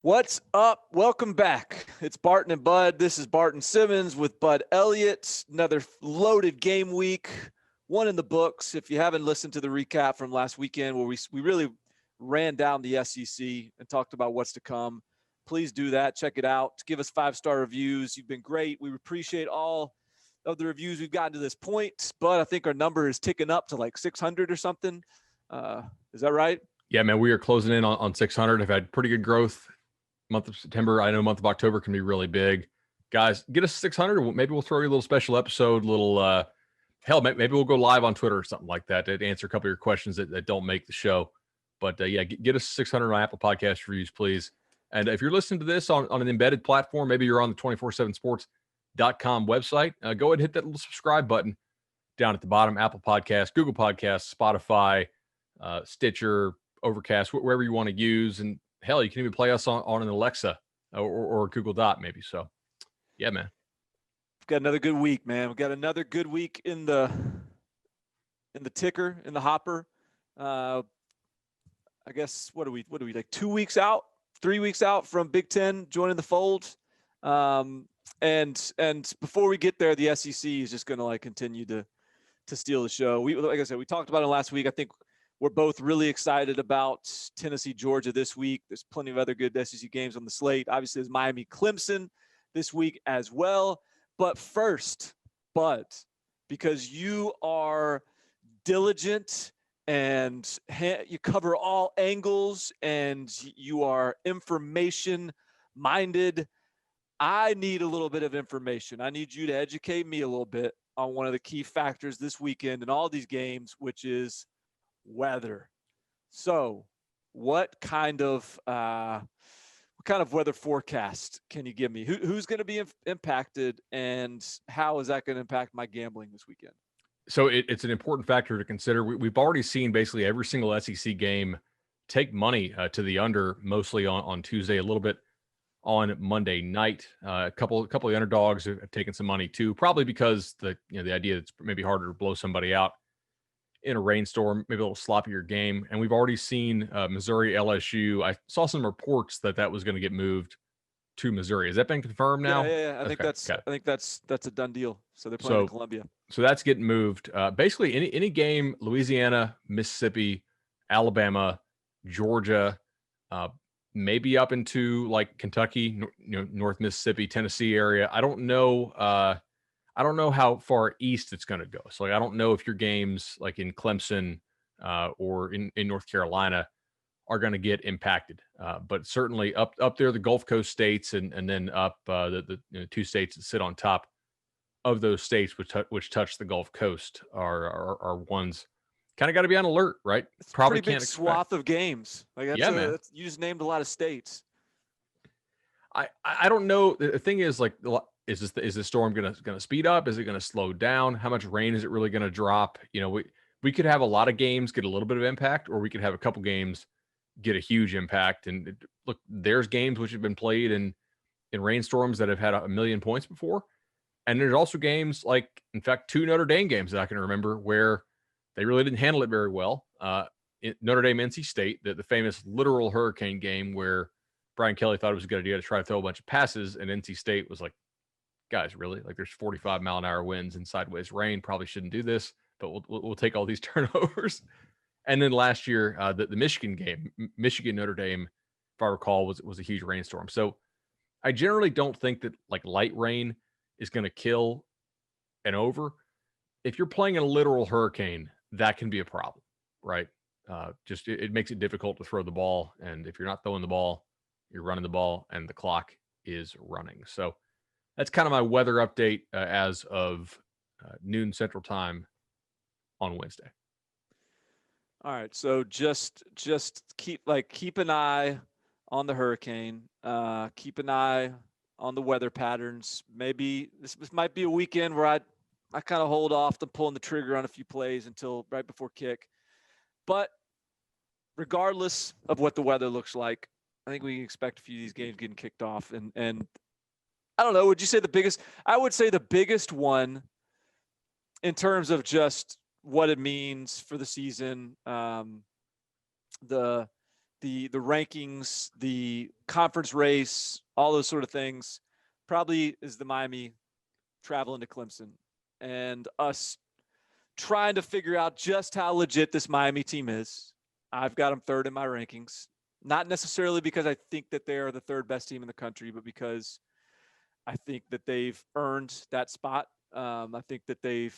What's up? Welcome back. It's Barton and Bud. This is Barton Simmons with Bud Elliott. Another loaded game week, one in the books. If you haven't listened to the recap from last weekend where we really ran down the SEC and talked about what's to come, please do that. Check it out. Give us 5-star reviews. You've been great. We appreciate all of the reviews we've gotten to this point, but I think our number is ticking up to like 600 or something. Is that right? Yeah, man, we are closing in on 600. Have had pretty good growth. Month of September, I know month of October can be really big. Guys, get us 600. Maybe we'll throw you a little special episode, hell, maybe we'll go live on Twitter or something like that to answer a couple of your questions that don't make the show. But yeah, get us 600 on Apple Podcast reviews, please. And if you're listening to this on an embedded platform, maybe you're on the 247sports.com website, go ahead and hit that little subscribe button down at the bottom. Apple Podcasts, Google Podcasts, Spotify, Stitcher, Overcast, wherever you want to use. And hell, you can even play us on an Alexa or Google Dot maybe. So, yeah, man. We've got another good week, man. We've got another good week in the ticker, in the hopper. I guess what are we like 2 weeks out, 3 weeks out from Big Ten joining the fold. And before we get there, the SEC is just going to like continue to steal the show. Like I said, we talked about it last week. I think we're both really excited about Tennessee, Georgia this week. There's plenty of other good SEC games on the slate. Obviously, there's Miami, Clemson this week as well. But first, Bud, because you are diligent and you cover all angles and you are information-minded, I need a little bit of information. I need you to educate me a little bit on one of the key factors this weekend in all these games, which is weather. So what kind of weather forecast can you give me? Who's going to be impacted, and how is that going to impact my gambling this weekend? So it's an important factor to consider. We've already seen basically every single SEC game take money to the under, mostly on Tuesday, a little bit on Monday night. A couple of the underdogs have taken some money too, probably because the idea that it's maybe harder to blow somebody out in a rainstorm, maybe a little sloppier game. And we've already seen Missouri, LSU. I saw some reports that was going to get moved to Missouri. Has that been confirmed now? Yeah. I think that's a done deal. So they're playing in Columbia. So that's getting moved. Basically, any game, Louisiana, Mississippi, Alabama, Georgia, maybe up into like Kentucky, North Mississippi, Tennessee area. I don't know how far east it's going to go. So I don't know if your games like in Clemson or in North Carolina are going to get impacted. But certainly up there, the Gulf Coast states, and then up the two states that sit on top of those states which touch the Gulf Coast are ones kind of got to be on alert, right? It's probably pretty big swath of games. Like man. You just named a lot of states. I don't know. The thing is, like, is the storm gonna speed up? Is it gonna slow down? How much rain is it really gonna drop? We could have a lot of games get a little bit of impact, or we could have a couple games get a huge impact. And look, there's games which have been played in rainstorms that have had 1 million points before. And there's also games like, in fact, 2 Notre Dame games that I can remember where they really didn't handle it very well. Notre Dame, NC State, the famous literal hurricane game where Brian Kelly thought it was a good idea to try to throw a bunch of passes, and NC State was like, guys, really? Like, there's 45-mile-an-hour winds and sideways rain. Probably shouldn't do this, but we'll take all these turnovers. And then last year, the Michigan game, Michigan Notre Dame, if I recall, was a huge rainstorm. So I generally don't think that like light rain is going to kill an over. If you're playing in a literal hurricane, that can be a problem, right? Just it makes it difficult to throw the ball. And if you're not throwing the ball, you're running the ball and the clock is running. So that's kind of my weather update as of noon Central Time on Wednesday. All right. So just keep an eye on the hurricane. Keep an eye on the weather patterns. Maybe this might be a weekend where I kind of hold off to pulling the trigger on a few plays until right before kick. But regardless of what the weather looks like, I think we can expect a few of these games getting kicked off. And I don't know, would you say the biggest? I would say the biggest one in terms of just what it means for the season, the the rankings, the conference race, all those sort of things, probably is the Miami traveling to Clemson and us trying to figure out just how legit this Miami team is. I've got them third in my rankings, not necessarily because I think that they are the third best team in the country, but because I think that they've earned that spot. I think that this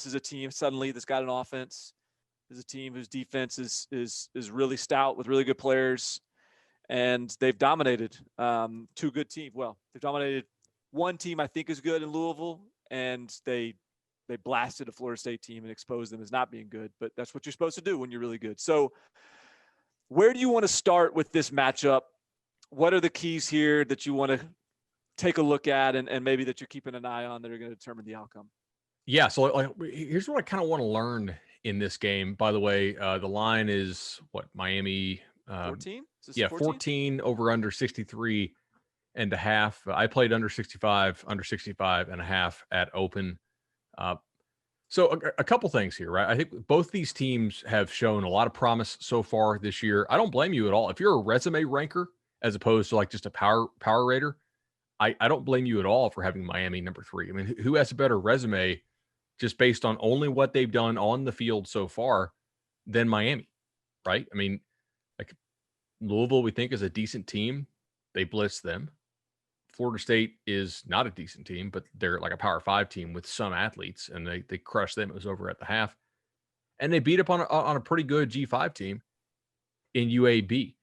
is a team suddenly that's got an offense. This is a team whose defense is really stout with really good players, and they've dominated two good teams. Well, they've dominated one team I think is good in Louisville, and they blasted a Florida State team and exposed them as not being good. But that's what you're supposed to do when you're really good. So, where do you want to start with this matchup? What are the keys here that you want to take a look at and maybe that you're keeping an eye on that are going to determine the outcome? Yeah. So like, here's what I kind of want to learn in this game. By the way, the line is what, Miami? 14? Yeah, 14 over under 63 and a half. I played under 65 and a half at open. So a couple things here, right? I think both these teams have shown a lot of promise so far this year. I don't blame you at all. If you're a resume ranker as opposed to like just a power rater, I don't blame you at all for having Miami number 3. I mean, who has a better resume just based on only what they've done on the field so far than Miami, right? I mean, like Louisville, we think is a decent team. They blitz them. Florida State is not a decent team, but they're like a Power 5 team with some athletes, and they crushed them. It was over at the half. And they beat up on a pretty good G5 team in UAB.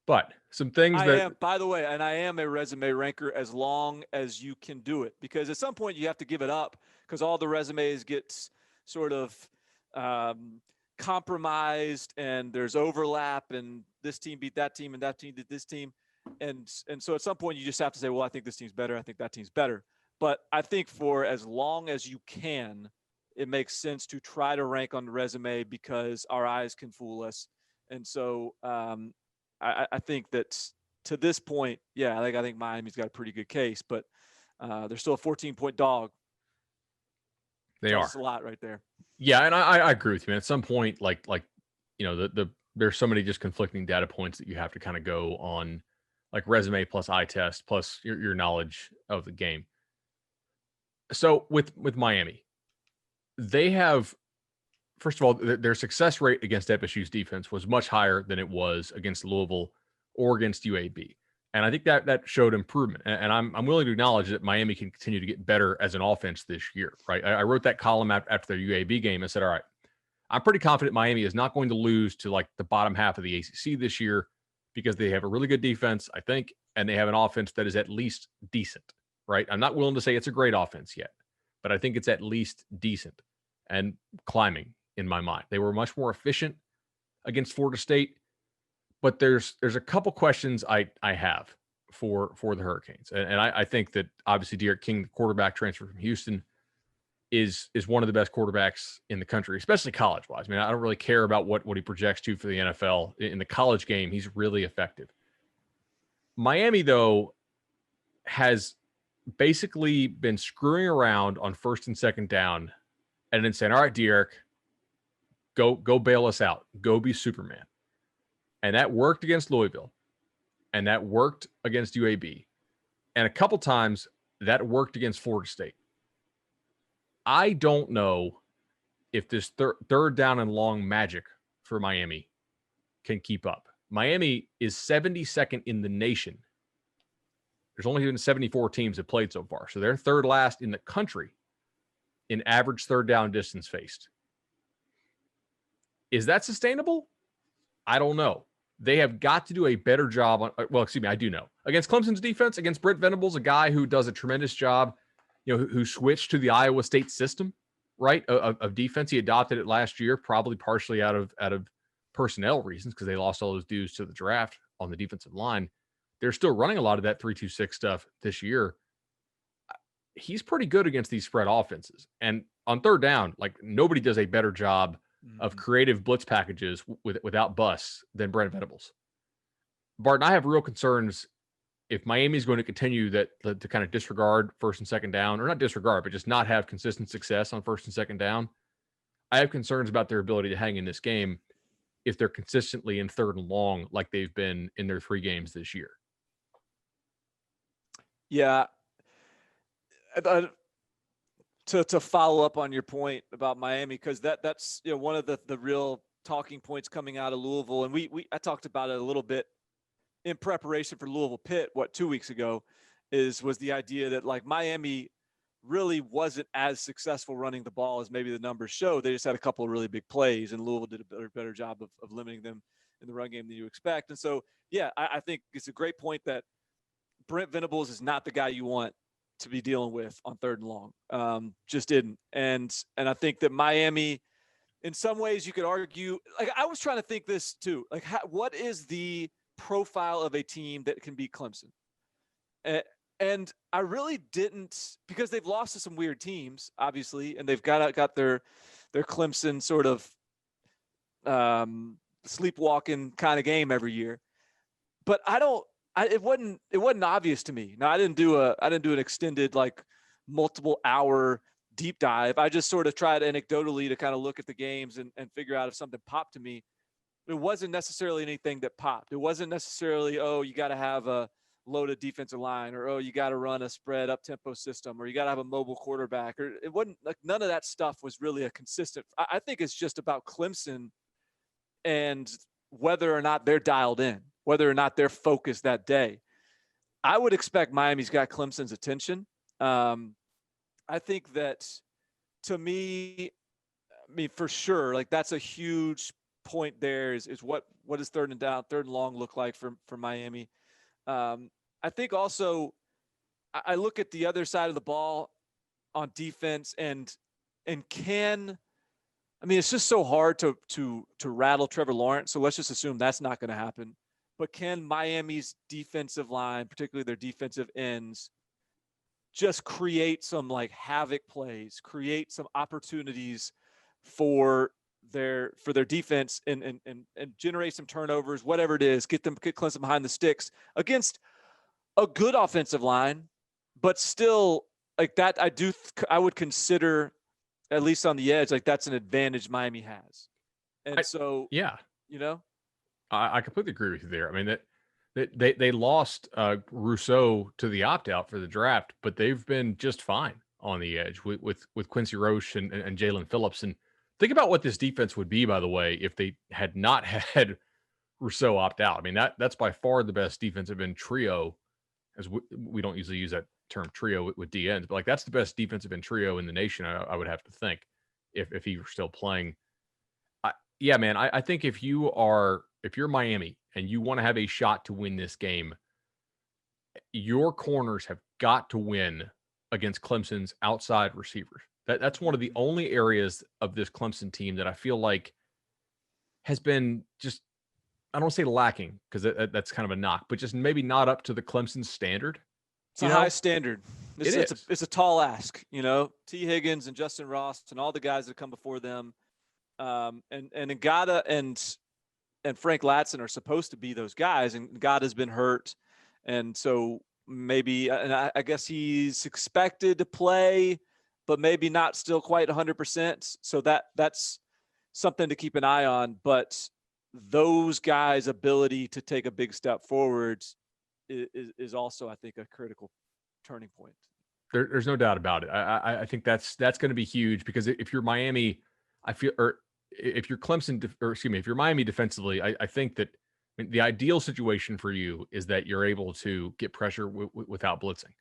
But some things by the way, and I am a resume ranker as long as you can do it, because at some point you have to give it up because all the resumes get sort of compromised and there's overlap and this team beat that team and that team did this team. And so at some point you just have to say, well, I think this team's better. I think that team's better. But I think for as long as you can, it makes sense to try to rank on the resume because our eyes can fool us. And so I think that to this point, yeah, I think Miami's got a pretty good case, but they're still a 14-point dog. They are. That's a lot right there. Yeah, and I agree with you, man. At some point, like there's so many just conflicting data points that you have to kind of go on, like resume plus eye test plus your knowledge of the game. So with Miami, they have, first of all, their success rate against FSU's defense was much higher than it was against Louisville or against UAB. And I think that showed improvement. And I'm willing to acknowledge that Miami can continue to get better as an offense this year, right? I wrote that column after their UAB game and said, all right, I'm pretty confident Miami is not going to lose to like the bottom half of the ACC this year because they have a really good defense, I think, and they have an offense that is at least decent, right? I'm not willing to say it's a great offense yet, but I think it's at least decent and climbing in my mind. They were much more efficient against Florida State, but there's a couple questions I have for the Hurricanes. And I think that obviously Derek King, the quarterback transfer from Houston, is one of the best quarterbacks in the country, especially college-wise. I mean, I don't really care about what he projects to for the NFL. In the college game, he's really effective. Miami, though, has basically been screwing around on first and second down and then saying, all right, Derek, go bail us out. Go be Superman. And that worked against Louisville. And that worked against UAB. And a couple times that worked against Florida State. I don't know if this third down and long magic for Miami can keep up. Miami is 72nd in the nation. There's only been 74 teams that played so far. So they're third last in the country in average third down distance faced. Is that sustainable? I don't know. They have got to do a better job on, well, excuse me, I do know. Against Clemson's defense, against Brent Venables, a guy who does a tremendous job, who switched to the Iowa State system, right, of defense. He adopted it last year, probably partially out of personnel reasons because they lost all those dudes to the draft on the defensive line. They're still running a lot of that 3-2-6 stuff this year. He's pretty good against these spread offenses. And on third down, like nobody does a better job of creative blitz packages without busts than Brent Venables. Barton, I have real concerns if Miami's going to continue to kind of disregard first and second down, or not disregard, but just not have consistent success on first and second down. I have concerns about their ability to hang in this game if they're consistently in 3rd and long like they've been in their 3 games this year. Yeah. uh, to follow up on your point about Miami, because that's one of the real talking points coming out of Louisville, and I talked about it a little bit in preparation for Louisville Pitt 2 weeks ago, was the idea that like Miami really wasn't as successful running the ball as maybe the numbers show. They just had a couple of really big plays, and Louisville did a better job of limiting them in the run game than you expect. And so, yeah, I think it's a great point that Brent Venables is not the guy you want to be dealing with on 3rd and long. Just didn't. And I think that Miami, in some ways, you could argue, like I was trying to think this too, like what is the profile of a team that can beat Clemson? And I really didn't, because they've lost to some weird teams, obviously, and they've got their Clemson sort of sleepwalking kind of game every year. But it wasn't obvious to me. Now I didn't do an extended like multiple hour deep dive. I just sort of tried anecdotally to kind of look at the games and figure out if something popped to me. It wasn't necessarily anything that popped. It wasn't necessarily, oh, you got to have a loaded defensive line, or, oh, you got to run a spread up tempo system, or you got to have a mobile quarterback, or it wasn't like none of that stuff was really a consistent. I think it's just about Clemson and whether or not they're dialed in, whether or not they're focused that day. I would expect Miami's got Clemson's attention. I think that, to me, I mean, for sure, like that's a huge point there is what does 3rd and down, 3rd and long look like for Miami? I think also I look at the other side of the ball on defense and can, I mean, it's just so hard to rattle Trevor Lawrence. So let's just assume that's not going to happen. But can Miami's defensive line, particularly their defensive ends, just create some like havoc plays, create some opportunities for their defense and generate some turnovers, whatever it is, get Clemson behind the sticks against a good offensive line, but still like that. I would consider, at least on the edge, like that's an advantage Miami has. And yeah, you know, I completely agree with you there. I mean that they lost Rousseau to the opt out for the draft, but they've been just fine on the edge with Quincy Roche and Jalen Phillips. And think about what this defense would be, by the way, if they had not had Rousseau opt out. I mean, that's by far the best defensive end trio, as we don't usually use that term trio with DNs, but like that's the best defensive end trio in the nation, I would have to think, if he were still playing. Yeah, man, I think if you're Miami and you want to have a shot to win this game, your corners have got to win against Clemson's outside receivers. That's one of the only areas of this Clemson team that I feel like has been just, I don't want to say lacking, because that's kind of a knock, but just maybe not up to the Clemson standard. It's a high standard. It's a tall ask, T. Higgins and Justin Ross and all the guys that come before them. And Ngata and Frank Latson are supposed to be those guys, and Ngata's been hurt. And so maybe, and I guess he's expected to play, but maybe not still quite 100%. So that's something to keep an eye on. But those guys' ability to take a big step forward is also, I think, a critical turning point. There's no doubt about it. I think that's going to be huge, because if you're Miami, if you're Clemson, if you're Miami defensively, I think that the ideal situation for you is that you're able to get pressure without blitzing.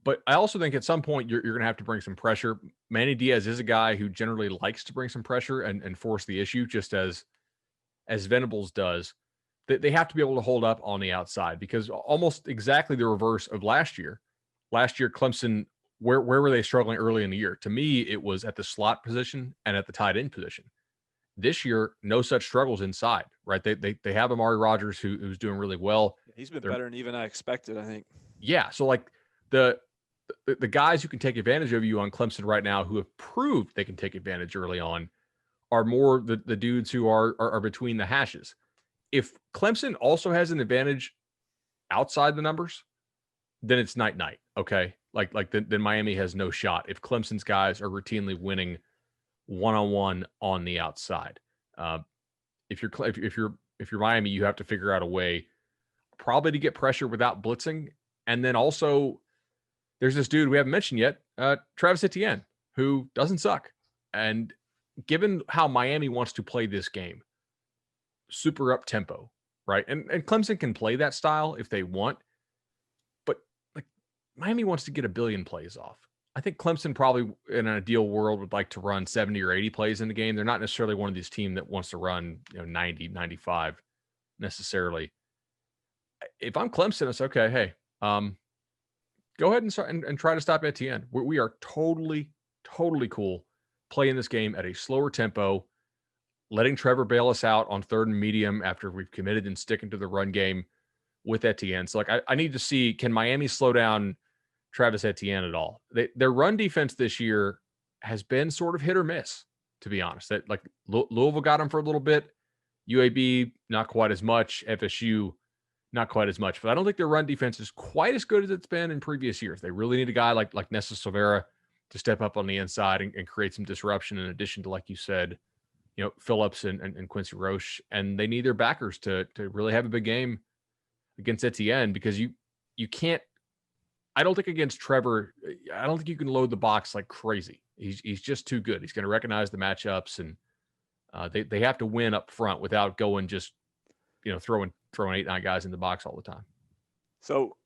But I also think at some point you're going to have to bring some pressure. Manny Diaz is a guy who generally likes to bring some pressure and force the issue, just as Venables does. They have to be able to hold up on the outside, because almost exactly the reverse of last year. Last year, Clemson, where were they struggling early in the year? To me, it was at the slot position and at the tight end position. This year, no such struggles inside, right? They have Amari Rodgers who's doing really well. He's been better than even I expected, I think. Yeah, so like the guys who can take advantage of you on Clemson right now, who have proved they can take advantage early on, are more the dudes who are between the hashes. If Clemson also has an advantage outside the numbers, then it's night. Okay, then Miami has no shot if Clemson's guys are routinely winning one-on-one on the outside. if you're Miami, you have to figure out a way probably to get pressure without blitzing. And then also there's this dude we haven't mentioned yet, Travis Etienne, who doesn't suck. And given how Miami wants to play this game, super up tempo, right? And Clemson can play that style if they want, but like Miami wants to get a billion plays off. I think Clemson probably in an ideal world would like to run 70 or 80 plays in the game. They're not necessarily one of these teams that wants to run 90, 95 necessarily. If I'm Clemson, it's okay. Hey, go ahead and start and try to stop Etienne. We are totally cool playing this game at a slower tempo, letting Trevor bail us out on 3rd and medium after we've committed and sticking to the run game with Etienne. So, like, I need to see, can Miami slow down Travis Etienne at all? Their run defense this year has been sort of hit or miss, to be honest. That, like, Louisville got him for a little bit. UAB, not quite as much. FSU, not quite as much. But I don't think their run defense is quite as good as it's been in previous years. They really need a guy like Nessa Silvera to step up on the inside and create some disruption in addition to, like you said, Phillips and Quincy Roche. And they need their backers to really have a big game against Etienne, because you can't, I don't think against Trevor, I don't think you can load the box like crazy. He's just too good. He's going to recognize the matchups, and they have to win up front without going just, throwing 8-9 guys in the box all the time. So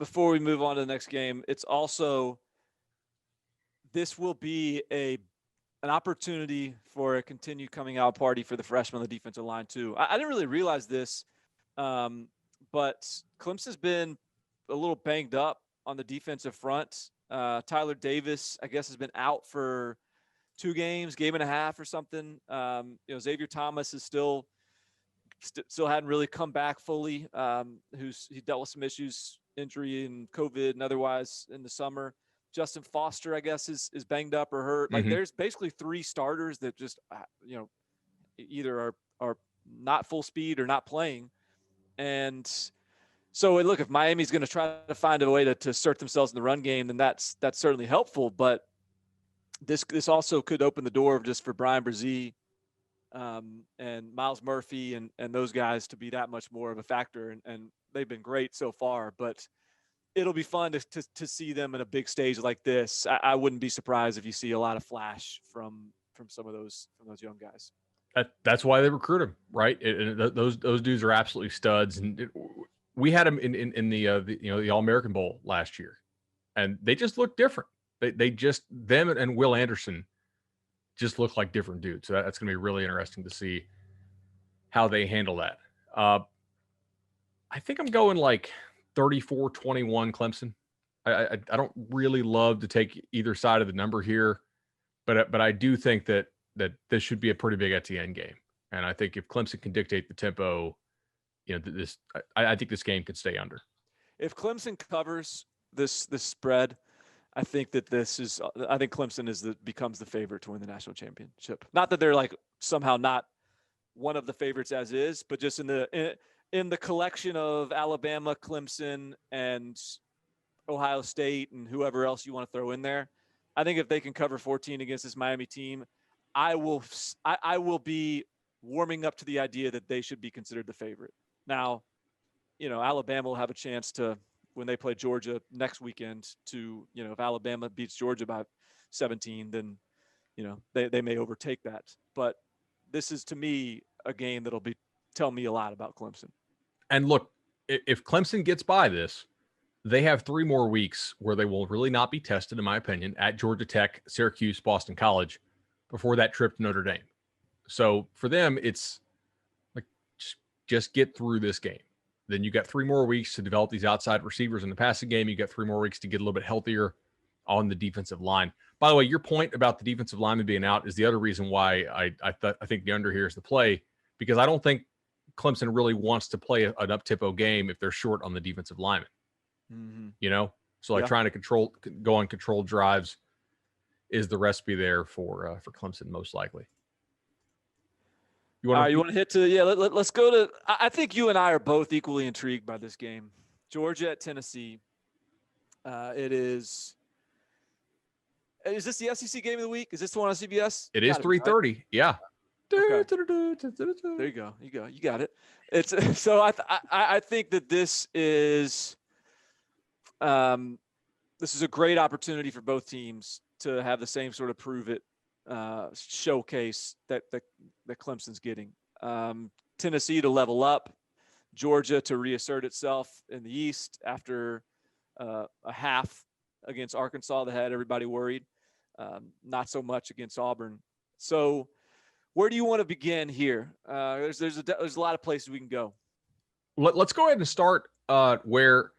before we move on to the next game, it's also, this will be an opportunity for a continued coming out party for the freshmen on the defensive line too. I didn't really realize this, but Clemson's been a little banged up on the defensive front. Tyler Davis, I guess, has been out for 2 games, game and a half or something. Xavier Thomas is still hadn't really come back fully. He dealt with some issues, injury and COVID and otherwise in the summer. Justin Foster, I guess, is banged up or hurt. Like, there's basically 3 starters that just, either are not full speed or not playing. And so, look, if Miami's going to try to find a way to assert themselves in the run game, then that's certainly helpful. But this also could open the door just for Brian Brzee and Miles Murphy and those guys to be that much more of a factor. And they've been great so far. But it'll be fun to see them in a big stage like this. I wouldn't be surprised if you see a lot of flash from some of those young guys. That's why they recruit them, right? Those dudes are absolutely studs. And we had them in the All-American Bowl last year, and they just look different. They just, them and Will Anderson just look like different dudes. So that's going to be really interesting to see how they handle that. I think I'm going like 34-21 Clemson. I don't really love to take either side of the number here, but I do think that this should be a pretty big Etienne game. And I think if Clemson can dictate the tempo, I think this game could stay under. If Clemson covers this spread, I think Clemson becomes the favorite to win the national championship. Not that they're like somehow not one of the favorites as is, but just in the collection of Alabama, Clemson, and Ohio State and whoever else you want to throw in there, I think if they can cover 14 against this Miami team, I will be warming up to the idea that they should be considered the favorite. Now, Alabama will have a chance to, when they play Georgia next weekend, to, if Alabama beats Georgia by 17, then, they may overtake that. But this is, to me, a game that'll tell me a lot about Clemson. And look, if Clemson gets by this, they have 3 more weeks where they will really not be tested, in my opinion, at Georgia Tech, Syracuse, Boston College, before that trip to Notre Dame. So for them, it's like, just get through this game. Then you got 3 more weeks to develop these outside receivers in the passing game. You got 3 more weeks to get a little bit healthier on the defensive line. By the way, your point about the defensive lineman being out is the other reason why I think the under here is the play, because I don't think Clemson really wants to play an up-tempo game if they're short on the defensive lineman. Mm-hmm. So trying to go on controlled drives is the recipe there for Clemson, most likely. You want to hit to, let's go to, I think you and I are both equally intrigued by this game. Georgia at Tennessee. Is this the SEC game of the week? Is this the one on CBS? It is 3:30. Right? Yeah. Okay. There you go. You got it. It's so I think that this is a great opportunity for both teams to have the same sort of prove it showcase that Clemson's getting. Tennessee to level up, Georgia to reassert itself in the East after a half against Arkansas that had everybody worried. Not so much against Auburn. So where do you want to begin here? There's a lot of places we can go. Let's go ahead and start where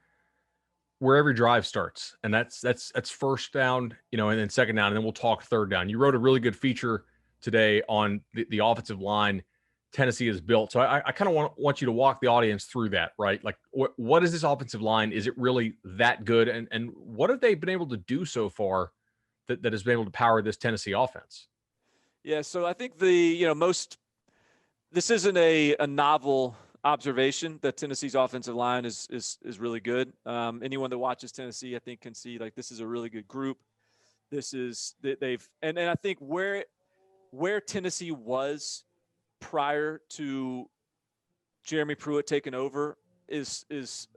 every drive starts, and that's first down, and then second down, and then we'll talk third down. You wrote a really good feature today on the offensive line Tennessee has built. So I kind of want you to walk the audience through that, right? Like what is this offensive line? Is it really that good? And what have they been able to do so far that has been able to power this Tennessee offense? Yeah, so I think this isn't a novel observation that Tennessee's offensive line is really good. Anyone that watches Tennessee, I think, can see like this is a really good group. They've and I think where Tennessee was prior to Jeremy Pruitt taking over is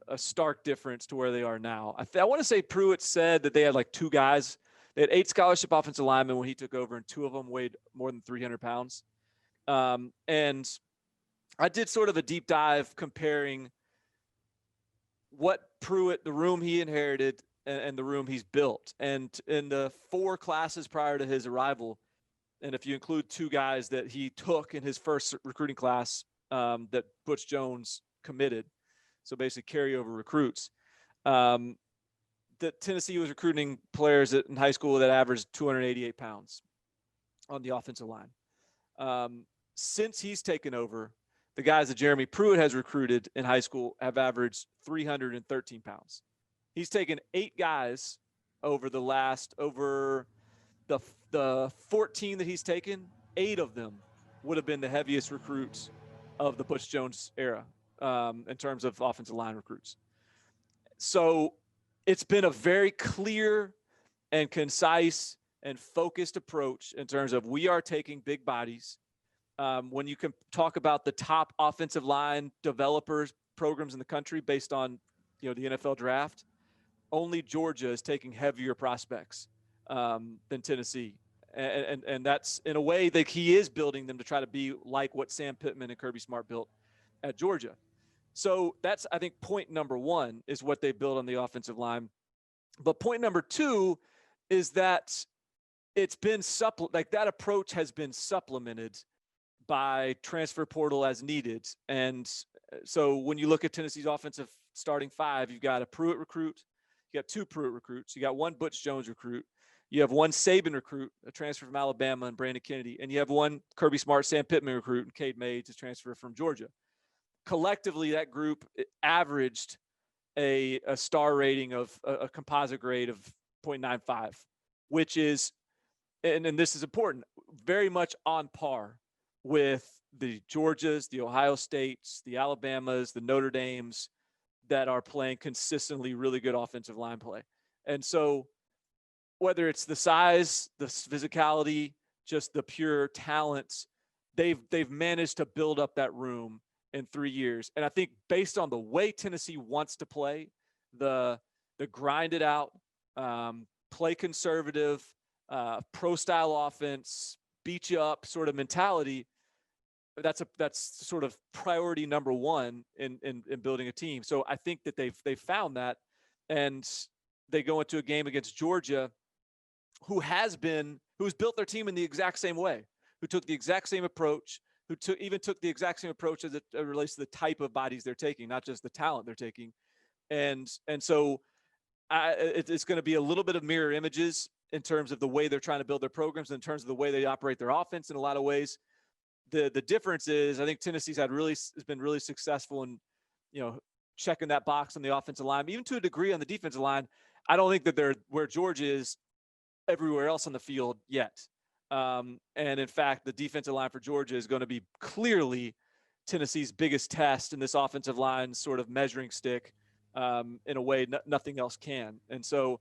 a stark difference to where they are now. I want to say Pruitt said that they had like 2 guys. They had 8 scholarship offensive linemen when he took over, and 2 of them weighed more than 300 pounds. And I did sort of a deep dive comparing what Pruitt, the room he inherited, and the room he's built. And in the 4 classes prior to his arrival, and if you include 2 guys that he took in his first recruiting class that Butch Jones committed, so basically carryover recruits, that Tennessee was recruiting players in high school that averaged 288 pounds on the offensive line. Since he's taken over, the guys that Jeremy Pruitt has recruited in high school have averaged 313 pounds. He's taken 8 guys over the 14 that he's taken. 8 of them would have been the heaviest recruits of the Butch Jones era in terms of offensive line recruits. So it's been a very clear and concise and focused approach in terms of we are taking big bodies. When you can talk about the top offensive line developers programs in the country based on, the NFL draft, only Georgia is taking heavier prospects than Tennessee. And that's in a way that he is building them to try to be like what Sam Pittman and Kirby Smart built at Georgia. So that's, I think, point number 1 is what they built on the offensive line. But point number 2 is that it's been that approach has been supplemented by transfer portal as needed. And so when you look at Tennessee's offensive starting 5, you've got a Pruitt recruit, you got 2 Pruitt recruits, you got 1 Butch Jones recruit, you have 1 Saban recruit, a transfer from Alabama, and Brandon Kennedy, and you have 1 Kirby Smart, Sam Pittman recruit, and Cade May to transfer from Georgia. Collectively, that group averaged a star rating of a composite grade of 0.95, which is, and this is important, very much on par with the Georgias, the Ohio States, the Alabamas, the Notre Dames that are playing consistently really good offensive line play. And so whether it's the size, the physicality, just the pure talents, they've managed to build up that room in 3 years. And I think based on the way Tennessee wants to play, the grind it out, play conservative, pro style offense, beat you up sort of mentality, that's sort of priority number 1 in building a team. So I think that they've found that, and they go into a game against Georgia, who's built their team in the exact same way, who took the exact same approach, who took the exact same approach as it relates to the type of bodies they're taking, not just the talent they're taking. And so it's going to be a little bit of mirror images in terms of the way they're trying to build their programs, in terms of the way they operate their offense in a lot of ways. The difference is I think Tennessee's has been really successful in, checking that box on the offensive line, even to a degree on the defensive line. I don't think that they're where Georgia is everywhere else on the field yet. And in fact, the defensive line for Georgia is going to be clearly Tennessee's biggest test in this offensive line sort of measuring stick in a way nothing else can. And so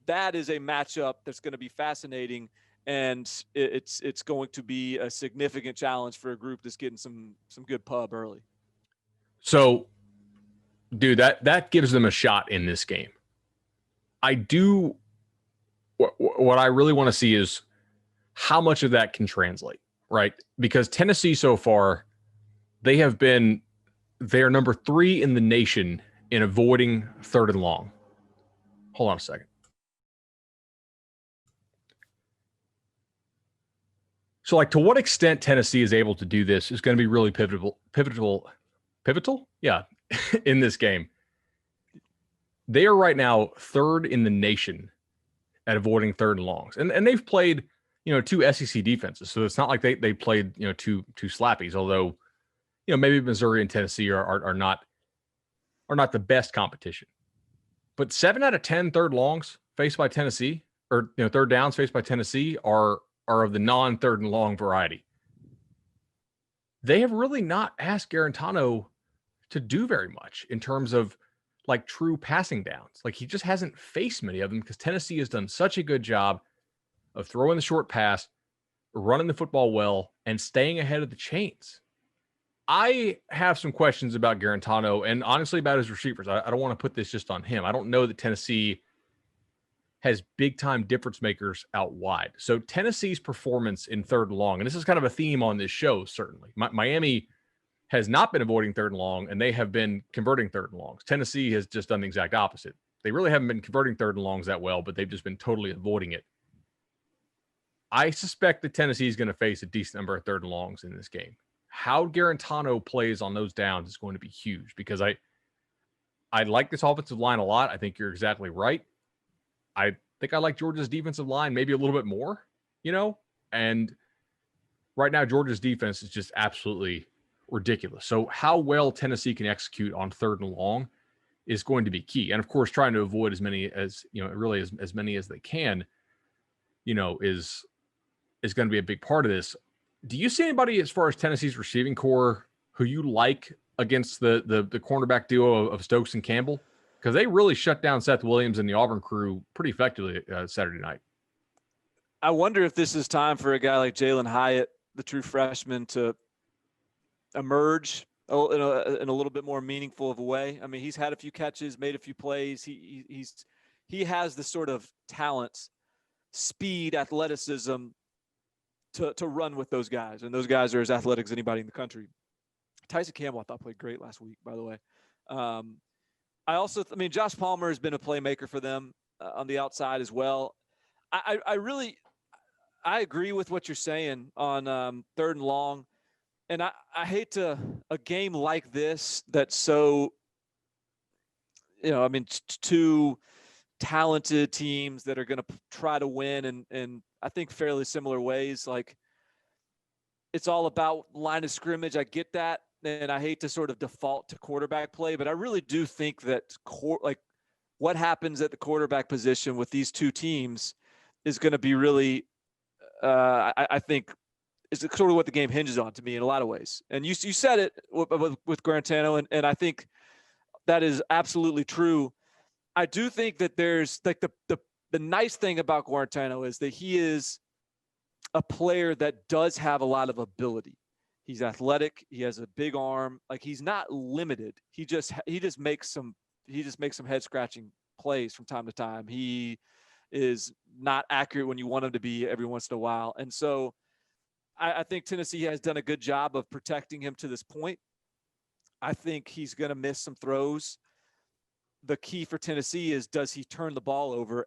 that is a matchup that's going to be fascinating. and it's going to be a significant challenge for a group that's getting some good pub early. So, dude, that gives them a shot in this game. I do. What I really want to see is how much of that can translate, right? Because Tennessee so far, they're number 3 in the nation in avoiding 3rd and long. Hold on a second. So, like, to what extent Tennessee is able to do this is going to be really pivotal, yeah, in this game. They are right now 3rd in the nation at avoiding 3rd and longs, and they've played, 2 SEC defenses, so it's not like they played, two slappies. Although, maybe Missouri and Tennessee are not the best competition, but 7 out of 10 3rd longs faced by Tennessee, or 3rd downs faced by Tennessee are of the non-3rd and long variety. They have really not asked Garantano to do very much in terms of like true passing downs. Like, he just hasn't faced many of them because Tennessee has done such a good job of throwing the short pass, running the football well, and staying ahead of the chains. I have some questions about Garantano and honestly about his receivers. I don't want to put this just on him. I don't know that Tennessee has big-time difference makers out wide. So Tennessee's performance in 3rd and long, and this is kind of a theme on this show, certainly. Miami has not been avoiding 3rd and long, and they have been converting 3rd and longs. Tennessee has just done the exact opposite. They really haven't been converting 3rd and longs that well, but they've just been totally avoiding it. I suspect that Tennessee is going to face a decent number of 3rd and longs in this game. How Garantano plays on those downs is going to be huge, because I like this offensive line a lot. I think you're exactly right. I think I like Georgia's defensive line maybe a little bit more, and right now Georgia's defense is just absolutely ridiculous. So how well Tennessee can execute on 3rd and long is going to be key. And of course, trying to avoid as many as, really as many as they can, is going to be a big part of this. Do you see anybody as far as Tennessee's receiving core who you like against the cornerback duo of Stokes and Campbell? Because they really shut down Seth Williams and the Auburn crew pretty effectively Saturday night. I wonder if this is time for a guy like Jalen Hyatt, the true freshman, to emerge in a little bit more meaningful of a way. I mean, he's had a few catches, made a few plays. He has the sort of talent, speed, athleticism to run with those guys, and those guys are as athletic as anybody in the country. Tyson Campbell, I thought, played great last week, by the way. I mean, Josh Palmer has been a playmaker for them on the outside as well. I agree with what you're saying on 3rd and long. And I hate a game like this that's so, two talented teams that are going to try to win in I think fairly similar ways. Like, it's all about line of scrimmage. I get that. And I hate to sort of default to quarterback play, but I really do think that what happens at the quarterback position with these two teams is going to be really, I think, is sort of what the game hinges on to me in a lot of ways. And you said it with Garantano, and I think that is absolutely true. I do think that there's like the nice thing about Garantano is that he is a player that does have a lot of ability. He's athletic. He has a big arm. Like, he's not limited. He just makes some head scratching plays from time to time. He is not accurate when you want him to be every once in a while. And so I think Tennessee has done a good job of protecting him to this point. I think he's going to miss some throws. The key for Tennessee is, does he turn the ball over?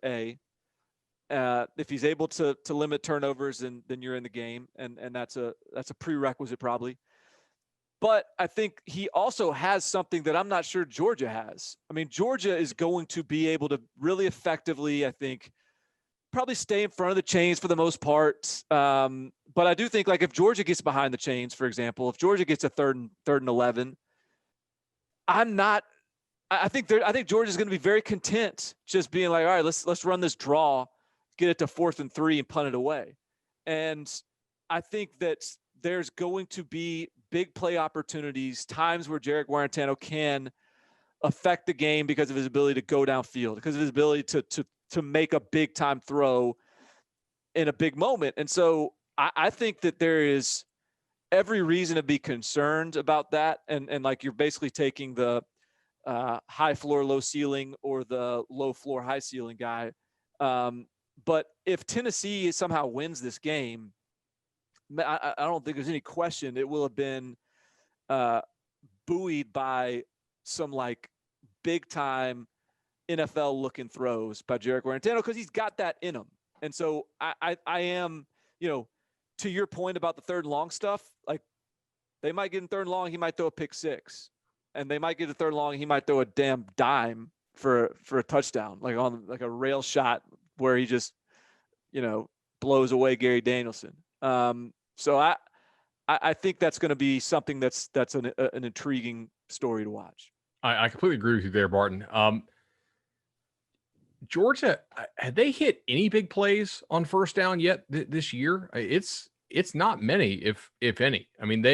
If he's able to limit turnovers, then you're in the game, and that's a prerequisite probably. But I think he also has something that I'm not sure Georgia has. I mean, Georgia is going to be able to really effectively, I think, probably stay in front of the chains for the most part. But I do think, like, if Georgia gets behind the chains, for example, if Georgia gets a third and 11, I think Georgia's going to be very content just being like, all right, let's run this draw, get it to 4th and 3 and punt it away. And I think that there's going to be big play opportunities, times where Jarek Guarantano can affect the game because of his ability to go downfield, because of his ability to make a big time throw. in a big moment. And so I think that there is every reason to be concerned about that. And like you're basically taking the high floor, low ceiling, or the low floor, high ceiling guy. But if Tennessee somehow wins this game, I don't think there's any question it will have been buoyed by some like big time NFL looking throws by Jarek Guarantano because he's got that in him. And so I am, to your point about the third and long stuff, like they might get in third and long, he might throw a pick six. And they might get a third and long, he might throw a damn dime for a touchdown, like on like a rail shot where he just, blows away Gary Danielson. So I think that's going to be something that's an intriguing story to watch. I completely agree with you there, Barton. Georgia, had they hit any big plays on first down yet this year? It's not many, if any. I mean,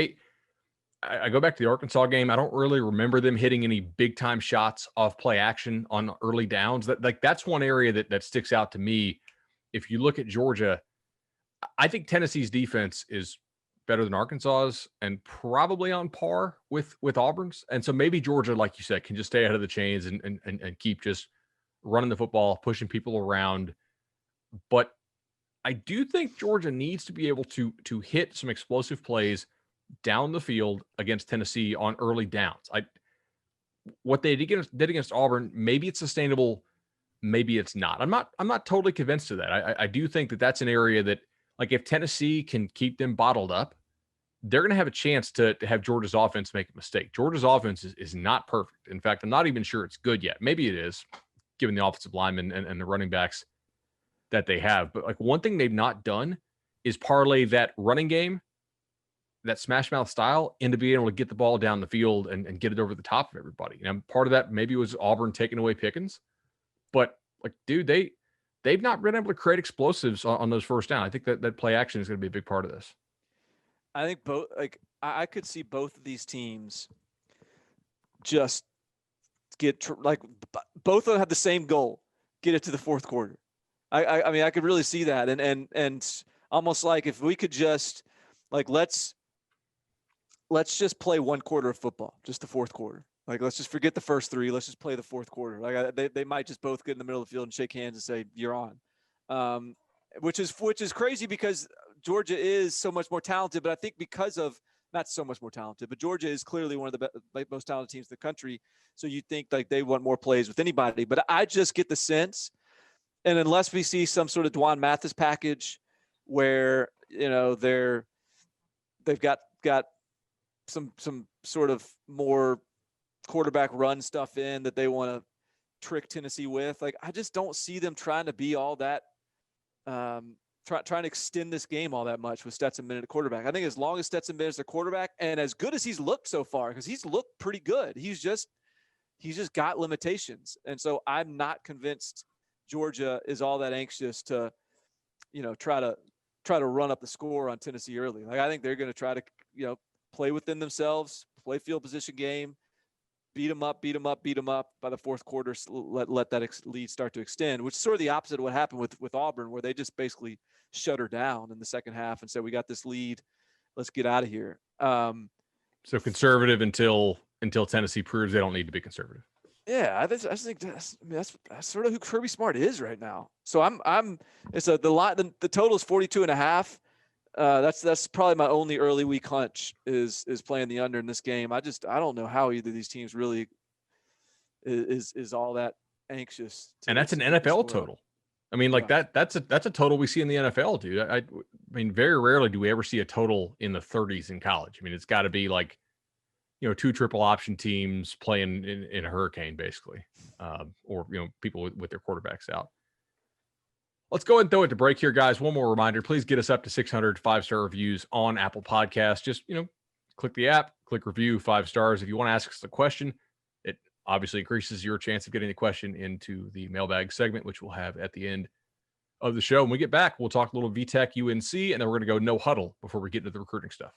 I go back to the Arkansas game. I don't really remember them hitting any big time shots off play action on early downs. That's one area that sticks out to me. If you look at Georgia, I think Tennessee's defense is better than Arkansas's and probably on par with Auburn's. And so maybe Georgia, like you said, can just stay ahead of the chains and keep just running the football, pushing people around. But I do think Georgia needs to be able to hit some explosive plays down the field against Tennessee on early downs. What they did against Auburn, maybe it's sustainable, maybe it's not. I'm not totally convinced of that. I do think that that's an area that, like, if Tennessee can keep them bottled up, they're going to have a chance to have Georgia's offense make a mistake. Georgia's offense is not perfect. In fact, I'm not even sure it's good yet. Maybe it is, given the offensive linemen and the running backs that they have. But like one thing they've not done is parlay that running game, that smash mouth style, into being able to get the ball down the field and get it over the top of everybody. And part of that maybe was Auburn taking away Pickens. But like, dude, they've not been able to create explosives on those first down. I think that play action is going to be a big part of this. I think both, like I could see both of these teams just get both of them have the same goal: get it to the fourth quarter. I mean, I could really see that, and almost like if we could just like let's just play one quarter of football, just the fourth quarter. Like let's just forget the first three. Let's just play the fourth quarter. Like they might just both get in the middle of the field and shake hands and say you're on, which is crazy because Georgia is so much more talented. But I think because of not so much more talented, but Georgia is clearly one of the most talented teams in the country. So you think like they want more plays with anybody. But I just get the sense, and unless we see some sort of Dwan Mathis package where they've got some sort of more quarterback run stuff in that they want to trick Tennessee with, like I just don't see them trying to be all that trying to extend this game all that much with Stetson Bennett at quarterback. I think as long as Stetson Bennett's the quarterback, and as good as he's looked so far, because he's looked pretty good, he's just got limitations. And so I'm not convinced Georgia is all that anxious to try to run up the score on Tennessee early. Like I think they're going to try to play within themselves, play field position game, beat them up by the fourth quarter. Let that lead start to extend, which is sort of the opposite of what happened with Auburn, where they just basically shut her down in the second half and said, "We got this lead, let's get out of here." So conservative until Tennessee proves they don't need to be conservative. Yeah, I think that's sort of who Kirby Smart is right now. So the total is 42.5. That's probably my only early week hunch is playing the under in this game. I don't know how either of these teams really is all that anxious. And that's an NFL total. I mean, like that's a total we see in the NFL, dude. I mean, very rarely do we ever see a total in the 30s in college. I mean, it's got to be like, two triple option teams playing in a hurricane, basically, or people with their quarterbacks out. Let's go ahead and throw it to break here, guys. One more reminder, please get us up to 600 5-star reviews on Apple Podcasts. Just, click the app, click review, 5 stars. If you want to ask us a question, it obviously increases your chance of getting the question into the mailbag segment, which we'll have at the end of the show. When we get back, we'll talk a little VTech UNC, and then we're going to go no huddle before we get into the recruiting stuff.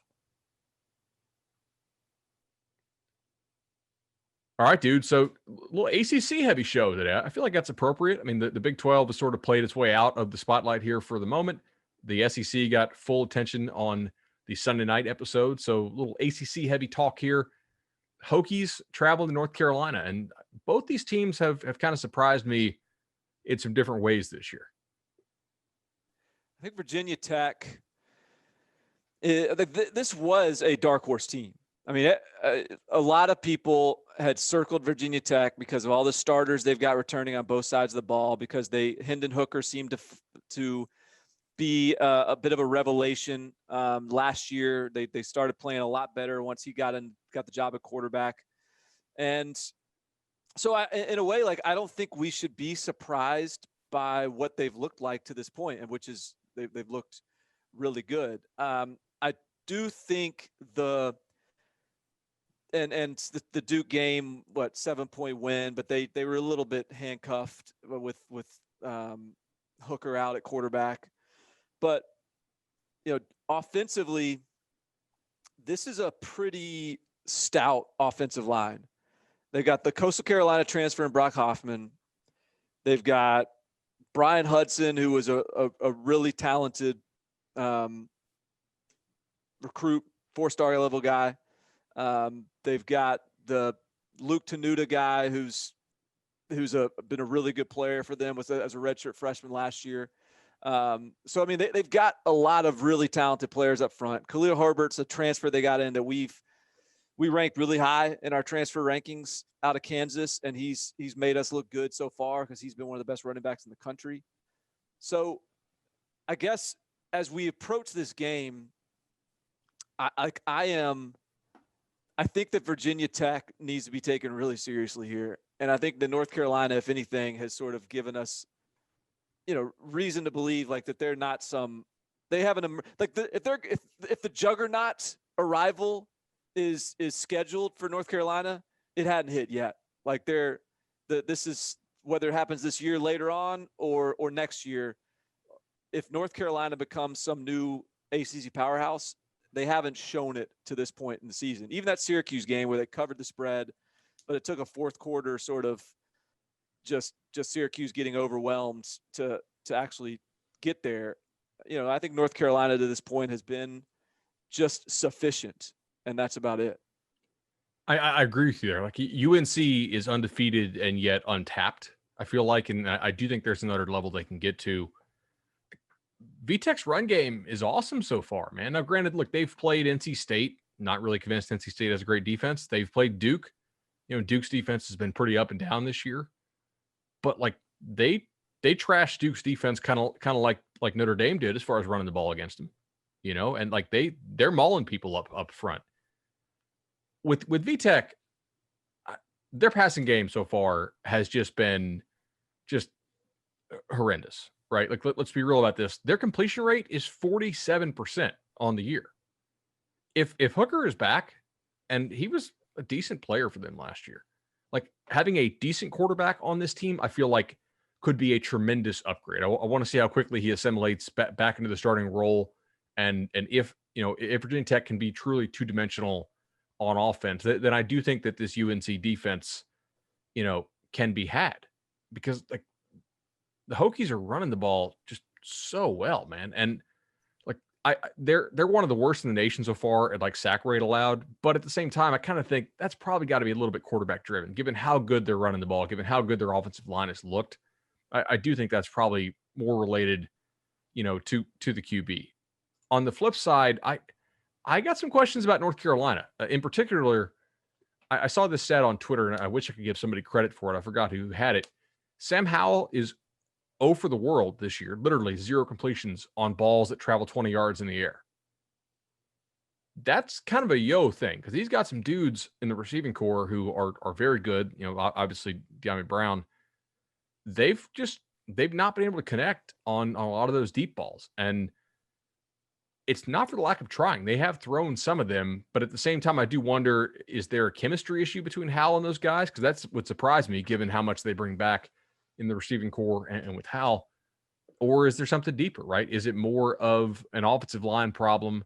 All right, dude. So a little ACC heavy show today. I feel like that's appropriate. I mean, the Big 12 has sort of played its way out of the spotlight here for the moment. The SEC got full attention on the Sunday night episode. So a little ACC heavy talk here. Hokies travel to North Carolina, and both these teams have kind of surprised me in some different ways this year. I think Virginia Tech, this was a dark horse team. I mean, a lot of people had circled Virginia Tech because of all the starters they've got returning on both sides of the ball, because Hendon Hooker seemed to be a bit of a revelation. Last year, they started playing a lot better once he got the job at quarterback. And so in a way, like, I don't think we should be surprised by what they've looked like to this point, and which is they've looked really good. I do think the Duke game, 7-point win, but they were a little bit handcuffed with Hooker out at quarterback. But, offensively, this is a pretty stout offensive line. They got the Coastal Carolina transfer in Brock Hoffman. They've got Brian Hudson, who was a really talented recruit, 4-star level guy. They've got the Luke Tenuta guy, who's been a really good player for them, as a redshirt freshman last year. So I mean, they've got a lot of really talented players up front. Khalil Herbert's a transfer they got in that we ranked really high in our transfer rankings out of Kansas, and he's made us look good so far because he's been one of the best running backs in the country. So I guess as we approach this game, I think that Virginia Tech needs to be taken really seriously here. And I think that North Carolina, if anything, has sort of given us, reason to believe like that they're not they haven't, like, if the juggernaut arrival is scheduled for North Carolina, it hadn't hit yet. Like, this is, whether it happens this year later on or next year, if North Carolina becomes some new ACC powerhouse, they haven't shown it to this point in the season. Even that Syracuse game where they covered the spread, but it took a fourth quarter sort of just Syracuse getting overwhelmed to actually get there. I think North Carolina to this point has been just sufficient, and that's about it. I agree with you there. Like, UNC is undefeated and yet untapped, I feel like, and I do think there's another level they can get to. VTech's run game is awesome so far, man. Now, granted, look, they've played NC State. Not really convinced NC State has a great defense. They've played Duke. Duke's defense has been pretty up and down this year. But like, they trashed Duke's defense kind of like Notre Dame did as far as running the ball against them. And like they're mauling people up front. With VTech, their passing game so far has just been horrendous. Right? Like, let's be real about this. Their completion rate is 47% on the year. If Hooker is back, and he was a decent player for them last year, like, having a decent quarterback on this team, I feel like could be a tremendous upgrade. I want to see how quickly he assimilates back into the starting role, and if Virginia Tech can be truly two-dimensional on offense, then I do think that this UNC defense, can be had, because like, the Hokies are running the ball just so well, man. And like, they're one of the worst in the nation so far at like sack rate allowed. But at the same time, I kind of think that's probably got to be a little bit quarterback driven, given how good they're running the ball, given how good their offensive line has looked. I do think that's probably more related, to the QB. On the flip side, I got some questions about North Carolina. In particular, I saw this stat on Twitter, and I wish I could give somebody credit for it. I forgot who had it. Sam Howell is 0 for the world this year, literally 0 completions on balls that travel 20 yards in the air. That's kind of a yo thing, because he's got some dudes in the receiving core who are very good. Obviously De'Ami Brown. They've not been able to connect on a lot of those deep balls, and it's not for the lack of trying. They have thrown some of them, but at the same time, I do wonder, is there a chemistry issue between Howell and those guys? Because that's what surprised me, given how much they bring back in the receiving core and with Hal, or is there something deeper, right? Is it more of an offensive line problem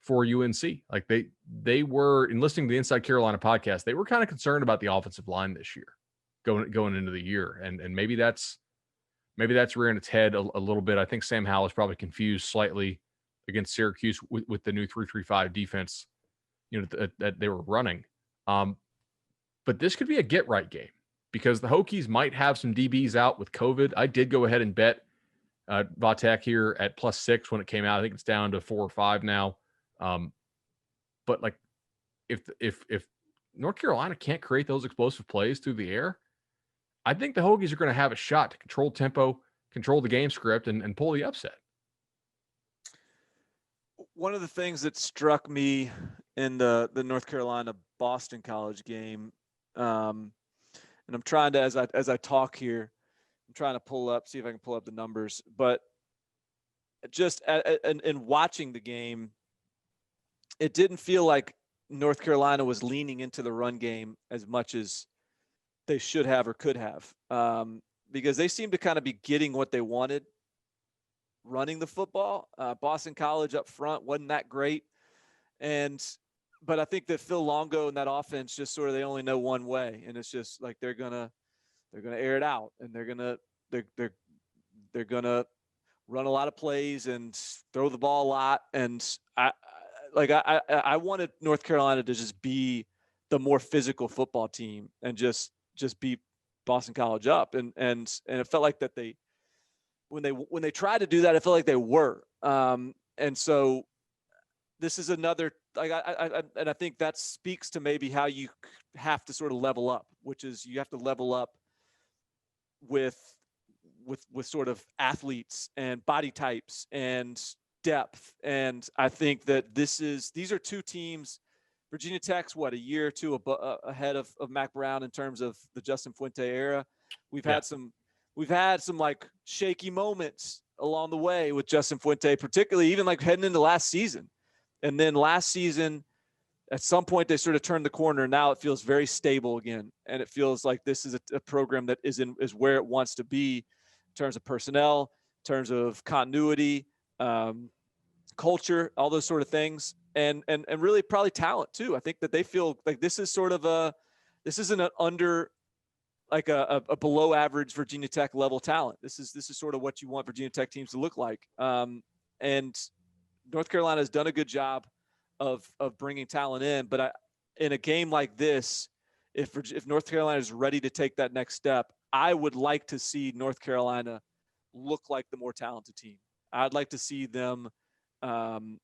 for UNC? Like, they were, in listening to the Inside Carolina podcast, they were kind of concerned about the offensive line this year, going into the year. And maybe that's maybe that's rearing its head a little bit. I think Sam Howell is probably confused slightly against Syracuse with the new 3-3-5 defense, that they were running. But this could be a get right game because the Hokies might have some DBs out with COVID. I did go ahead and bet Vatek here at +6 when it came out. I think it's down to 4 or 5 now. But like, if North Carolina can't create those explosive plays through the air, I think the Hokies are going to have a shot to control tempo, control the game script, and pull the upset. One of the things that struck me in the North Carolina Boston College game, and I'm trying to, as I talk here, I'm trying to see if I can pull up the numbers, but just in watching the game, it didn't feel like North Carolina was leaning into the run game as much as they should have or could have, because they seemed to kind of be getting what they wanted running the football. Boston College up front wasn't that great. But I think that Phil Longo and that offense just sort of, they only know one way. And it's just like, they're going to air it out, and they're going to run a lot of plays and throw the ball a lot. And I wanted North Carolina to just be the more physical football team and just beat Boston College up. And it felt like that when they tried to do that, it felt like they were. And so this is another, I think that speaks to maybe how you have to sort of level up, which is you have to level up with sort of athletes and body types and depth. And I think that these are two teams. Virginia Tech's a year or two ahead of Mac Brown in terms of the Justin Fuente era. We've had some like shaky moments along the way with Justin Fuente, particularly even like heading into last season. And then last season, at some point, they sort of turned the corner. Now it feels very stable again. And it feels like this is a program that is where it wants to be in terms of personnel, in terms of continuity, culture, all those sort of things. And really probably talent too. I think that they feel like this is sort of this isn't an under, like a below average Virginia Tech level talent. This is sort of what you want Virginia Tech teams to look like. And North Carolina has done a good job of bringing talent in, but in a game like this, if North Carolina is ready to take that next step, I would like to see North Carolina look like the more talented team. I'd like to see them, and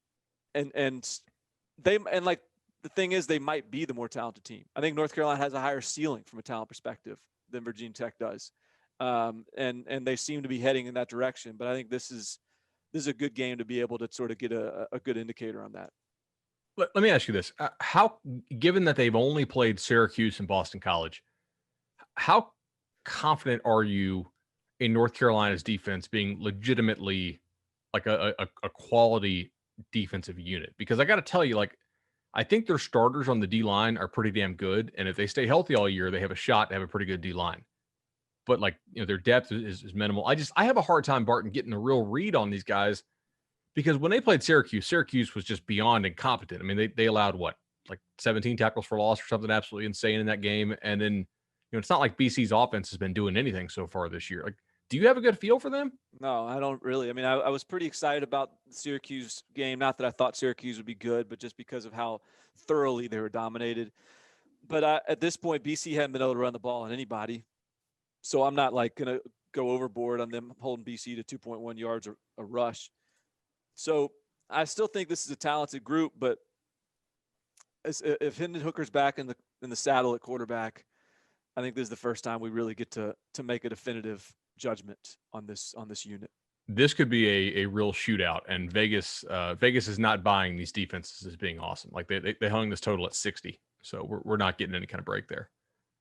like the thing is, they might be the more talented team. I think North Carolina has a higher ceiling from a talent perspective than Virginia Tech does, and they seem to be heading in that direction. But I think this is a good game to be able to sort of get a good indicator on that. Let me ask you this: how, given that they've only played Syracuse and Boston College, how confident are you in North Carolina's defense being legitimately like a quality defensive unit? Because I got to tell you, like, I think their starters on the D line are pretty damn good, and if they stay healthy all year, they have a shot to have a pretty good D line. But like, their depth is minimal. I have a hard time, Barton, getting a real read on these guys, because when they played Syracuse was just beyond incompetent. I mean, they allowed like 17 tackles for loss or something absolutely insane in that game. And then, it's not like BC's offense has been doing anything so far this year. Like, do you have a good feel for them? No, I don't really. I mean, I was pretty excited about the Syracuse game. Not that I thought Syracuse would be good, but just because of how thoroughly they were dominated. But at this point, BC hadn't been able to run the ball on anybody. So I'm not like going to go overboard on them holding BC to 2.1 yards a rush. So I still think this is a talented group, but if Hendon Hooker's back in the saddle at quarterback, I think this is the first time we really get to make a definitive judgment on this unit. This could be a real shootout, and Vegas is not buying these defenses as being awesome. Like they hung this total at 60, so we're not getting any kind of break there.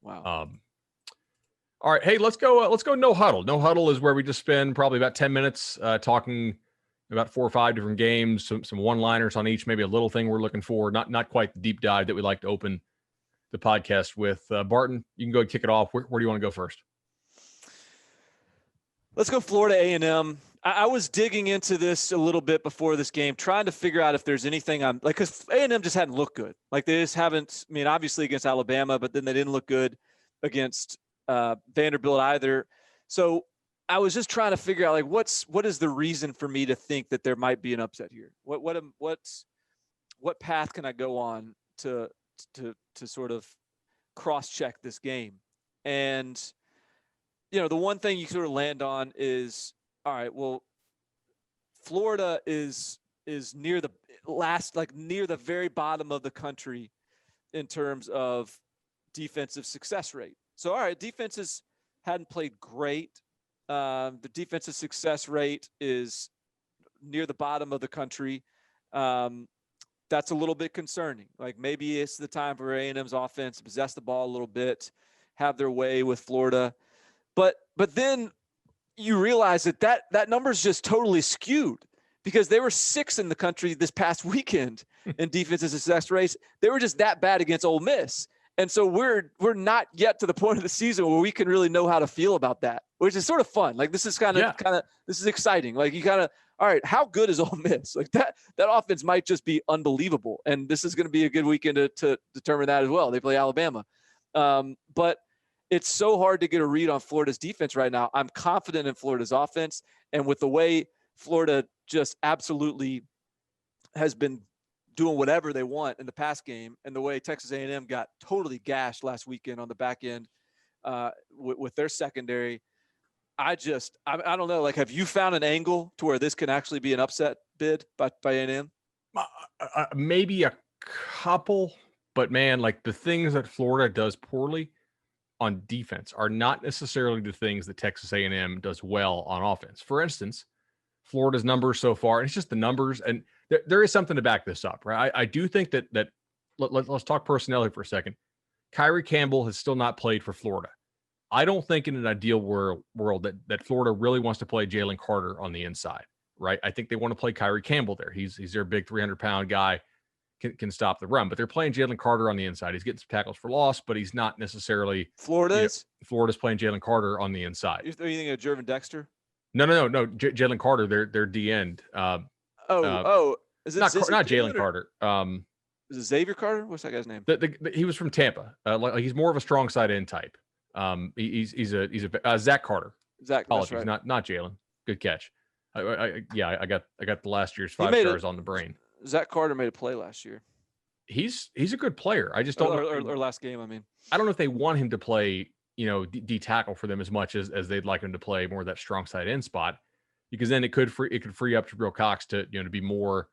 Wow. All right, hey, let's go no huddle. No huddle is where we just spend probably about 10 minutes talking about 4 or 5 different games, some one-liners on each, maybe a little thing we're looking for. Not quite the deep dive that we like to open the podcast with. Barton, you can go and kick it off. Where do you want to go first? Let's go Florida A&M. I was digging into this a little bit before this game, trying to figure out if there's anything I'm like, because A&M just hadn't looked good. Like they just haven't. I mean, obviously against Alabama, but then they didn't look good against Vanderbilt either. So I was just trying to figure out like what is the reason for me to think that there might be an upset here? What path can I go on to sort of cross check this game? And the one thing you sort of land on is, all right, well, Florida is near the near the very bottom of the country in terms of defensive success rate. So, all right, defenses hadn't played great. The defensive success rate is near the bottom of the country. That's a little bit concerning. Like maybe it's the time for A&M's offense to possess the ball a little bit, have their way with Florida. But then you realize that number is just totally skewed because they were 6th in the country this past weekend in defensive success rates. They were just that bad against Ole Miss. And so we're not yet to the point of the season where we can really know how to feel about that, which is sort of fun. Like this is kind of this is exciting. Like you kind of, all right, how good is Ole Miss? Like that offense might just be unbelievable. And this is going to be a good weekend to determine that as well. They play Alabama. But it's so hard to get a read on Florida's defense right now. I'm confident in Florida's offense. And with the way Florida just absolutely has been doing whatever they want in the pass game, and the way Texas A&M got totally gashed last weekend on the back end with their secondary, I don't know. Like, have you found an angle to where this can actually be an upset bid by A&M? Maybe a couple, but man, like the things that Florida does poorly on defense are not necessarily the things that Texas A&M does well on offense. For instance, Florida's numbers so far, and it's just the numbers, and there is something to back this up, right? I do think that let's talk personnel here for a second. Kyrie Campbell has still not played for Florida. I don't think in an ideal world that Florida really wants to play Jalen Carter on the inside, right? I think they want to play Kyrie Campbell there. He's their big 300-pound guy, can stop the run. But they're playing Jalen Carter on the inside. He's getting some tackles for loss, but he's not necessarily Florida's playing Jalen Carter on the inside. Are you thinking of Jervin Dexter? No. Jalen Carter, their D end. Is it not Jalen Carter? Is it Xavier Carter? What's that guy's name? He was from Tampa. Like he's more of a strong side end type. He's a Zach Carter. Zach, apologies, that's right. not Jalen. Good catch. I got the last year's 5 stars on the brain. Zach Carter made a play last year. He's a good player. I just don't know. Or last game, I mean. I don't know if they want him to play, D tackle for them as much as they'd like him to play more of that strong side end spot, because then it could free up Jabril Cox to to be more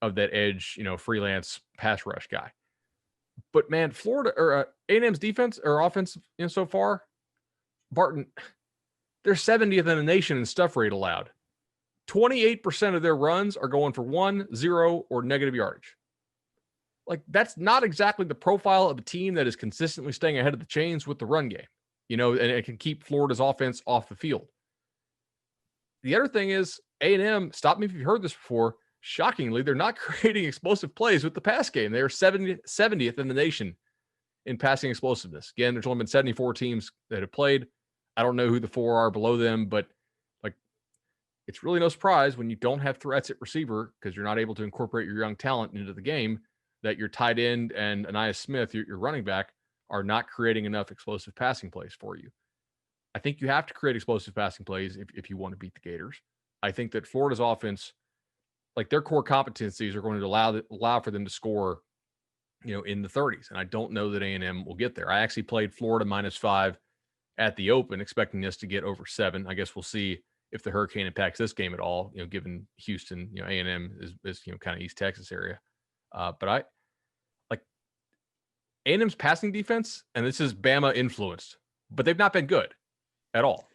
of that edge, freelance pass rush guy. But man, Florida or A&M's defense or offense, so far, Barton, they're 70th in the nation in stuff rate allowed. 28% of their runs are going for 1, 0, or negative yardage. Like that's not exactly the profile of a team that is consistently staying ahead of the chains with the run game, and it can keep Florida's offense off the field. The other thing is A&M, stop me if you've heard this before, shockingly, they're not creating explosive plays with the pass game. They are 70th in the nation in passing explosiveness. Again, there's only been 74 teams that have played. I don't know who the 4 are below them, but it's really no surprise when you don't have threats at receiver because you're not able to incorporate your young talent into the game that your tight end and Aniyah Smith, your running back, are not creating enough explosive passing plays for you. I think you have to create explosive passing plays if you want to beat the Gators. I think that Florida's offense, like their core competencies, are going to allow for them to score, in the 30s. And I don't know that A&M will get there. I actually played Florida -5 at the Open, expecting this to get over 7. I guess we'll see if the hurricane impacts this game at all, given Houston, A&M is kind of East Texas area. But I like A&M's passing defense, and this is Bama influenced, but they've not been good at all.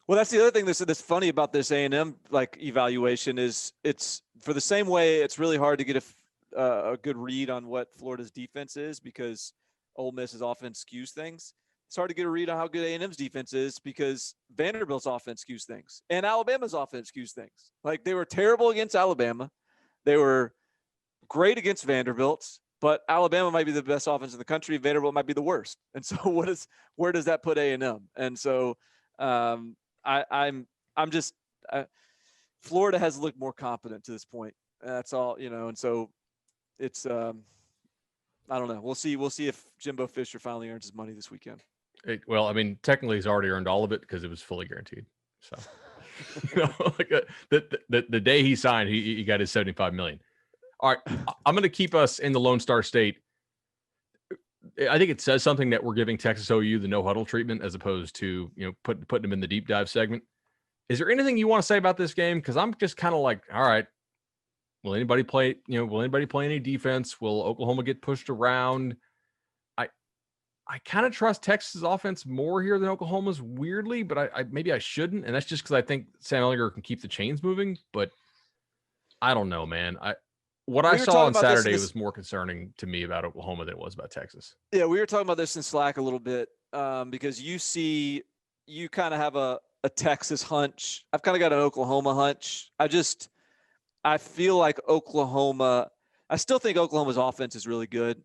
Well, that's the other thing that's funny about this A&M evaluation is it's for the same way it's really hard to get a good read on what Florida's defense is because Ole Miss's offense skews things. It's hard to get a read on how good A&M's defense is because Vanderbilt's offense skews things and Alabama's offense skews things. Like they were terrible against Alabama. They were great against Vanderbilt, but Alabama might be the best offense in the country. Vanderbilt might be the worst. And so where does that put A&M? And so Florida has looked more competent to this point. That's all, and so it's I don't know. We'll see if Jimbo Fisher finally earns his money this weekend. Well, I mean, technically he's already earned all of it because it was fully guaranteed. So, like the day he signed, he got his 75 million. All right, I'm going to keep us in the Lone Star State. I think it says something that we're giving Texas OU the no huddle treatment as opposed to putting them in the deep dive segment. Is there anything you want to say about this game? Because I'm just kind of like, all right, will anybody play? Will anybody play any defense? Will Oklahoma get pushed around? I kind of trust Texas' offense more here than Oklahoma's, weirdly, but I maybe I shouldn't, and that's just because I think Sam Ehlinger can keep the chains moving. But I don't know, man. What I We were saw talking on about this in Saturday this. was more concerning to me about Oklahoma than it was about Texas. Yeah, we were talking about this in Slack a little bit because you kind of have a Texas hunch. I've kind of got an Oklahoma hunch. I feel like Oklahoma. I still think Oklahoma's offense is really good.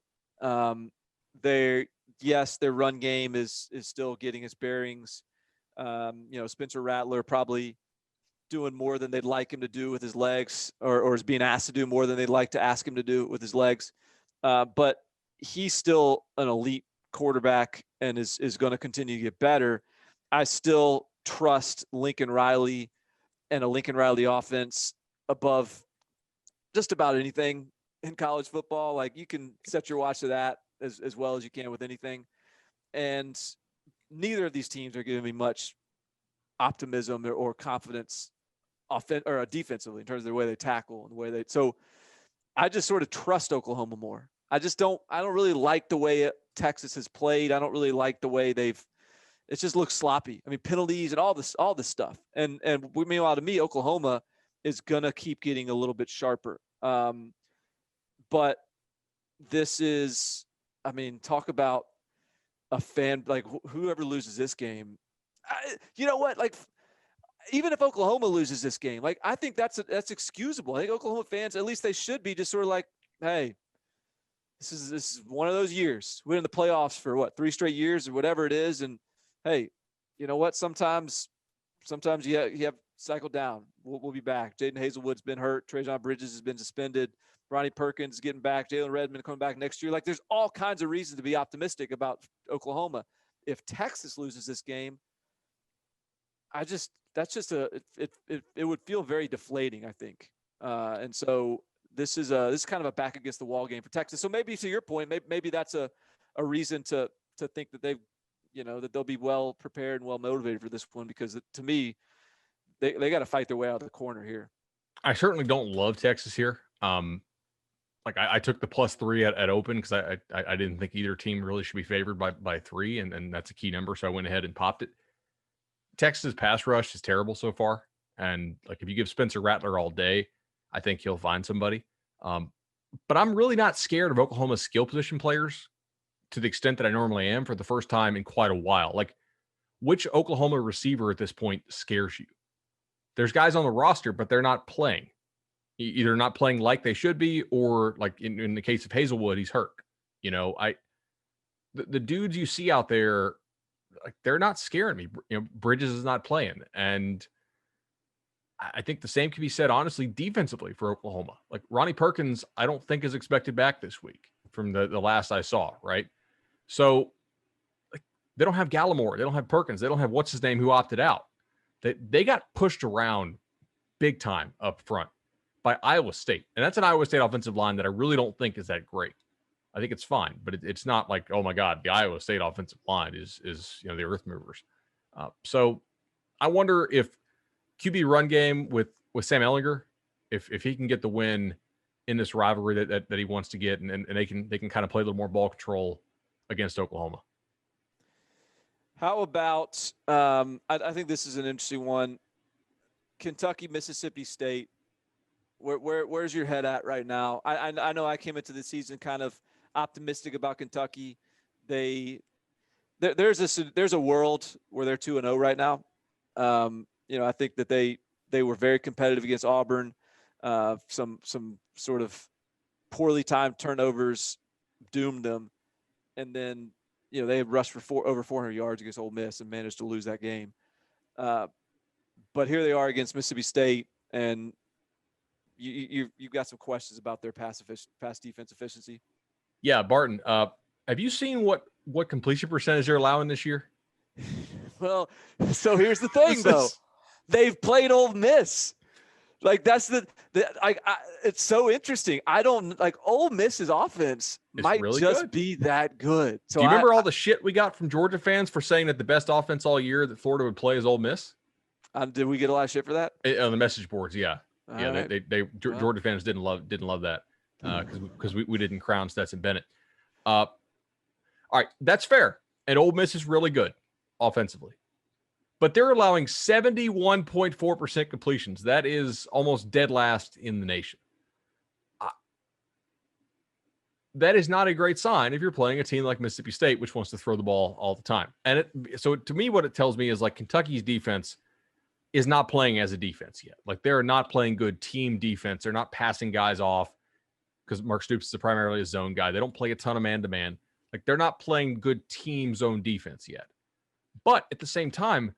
Their run game is still getting its bearings. Spencer Rattler probably doing more than they'd like him to do with his legs, or is being asked to do more than they'd like to ask him to do with his legs. But he's still an elite quarterback and is going to continue to get better. I still trust Lincoln Riley and a Lincoln Riley offense above just about anything in college football. Like, you can set your watch to that as well as you can with anything. And neither of these teams are giving me much optimism or confidence defensively in terms of the way they tackle and the way they. So I just sort of trust Oklahoma more. I don't really like the way Texas has played. I don't really like the way it just looks sloppy. I mean, penalties and all this stuff. And meanwhile, to me, Oklahoma is going to keep getting a little bit sharper. But this is, I mean, talk about a fan, like whoever loses this game, you know what? Like, even if Oklahoma loses this game, like, I think that's excusable. I think Oklahoma fans, at least they should be, just sort of like, hey, this is one of those years. We're in the playoffs for 3 straight years or whatever it is. And hey, you know what? Sometimes you have cycled down. We'll be back. Jaden Hazelwood's been hurt. Trajan Bridges has been suspended. Ronnie Perkins is getting back. Jalen Redmond coming back next year. Like, there's all kinds of reasons to be optimistic about Oklahoma. If Texas loses this game, it would feel very deflating, I think. And so this is kind of a back against the wall game for Texas. So maybe, to your point, maybe that's a reason to think that that they'll be well prepared and well motivated for this one, because to me, they got to fight their way out of the corner here. I certainly don't love Texas here. Like I took the +3 at open because I didn't think either team really should be favored by 3, and that's a key number. So I went ahead and popped it. Texas pass rush is terrible so far. And like, if you give Spencer Rattler all day, I think he'll find somebody. But I'm really not scared of Oklahoma's skill position players to the extent that I normally am for the first time in quite a while. Like, which Oklahoma receiver at this point scares you? There's guys on the roster, but they're not playing. Either not playing like they should be, or like in the case of Hazelwood, he's hurt. The dudes you see out there, like, they're not scaring me. Bridges is not playing. And I think the same can be said, honestly, defensively for Oklahoma. Like, Ronnie Perkins, I don't think is expected back this week from the last I saw, right? So, like, they don't have Gallimore. They don't have Perkins. They don't have what's his name who opted out. They got pushed around big time up front by Iowa State. And that's an Iowa State offensive line that I really don't think is that great. I think it's fine, but it's not like, oh my God, the Iowa State offensive line is the earth movers. So I wonder if QB run game with Sam Ehlinger, if he can get the win in this rivalry that he wants to get, and they can kind of play a little more ball control against Oklahoma. How about I think this is an interesting one. Kentucky, Mississippi State. Where's your head at right now? I know I came into the season kind of optimistic about Kentucky. There's a world where they're 2-0 right now. I think that they were very competitive against Auburn. Some sort of poorly timed turnovers doomed them, and then they rushed for over 400 yards against Ole Miss and managed to lose that game. But here they are against Mississippi State, and you've got some questions about their pass defense efficiency. Yeah, Barton. Have you seen what what completion percentage they're allowing this year? Well, so here's the thing, though. They've played Ole Miss. Like that's it's so interesting. I don't like Ole Miss's offense It's might really just good. be that good. So do you remember all the shit we got from Georgia fans for saying that the best offense all year that Florida would play is Ole Miss? Did we get a lot of shit for that? On the message boards, yeah. All right. Georgia fans didn't love that because we didn't crown Stetson Bennett. All right, that's fair. And Ole Miss is really good offensively. But they're allowing 71.4% completions. That is almost dead last in the nation. That is not a great sign if you're playing a team like Mississippi State, which wants to throw the ball all the time. And so to me, what it tells me is like Kentucky's defense is not playing as a defense yet. Like they're not playing good team defense. They're not passing guys off because Mark Stoops is primarily a zone guy. They don't play a ton of man-to-man. Like they're not playing good team zone defense yet. But at the same time,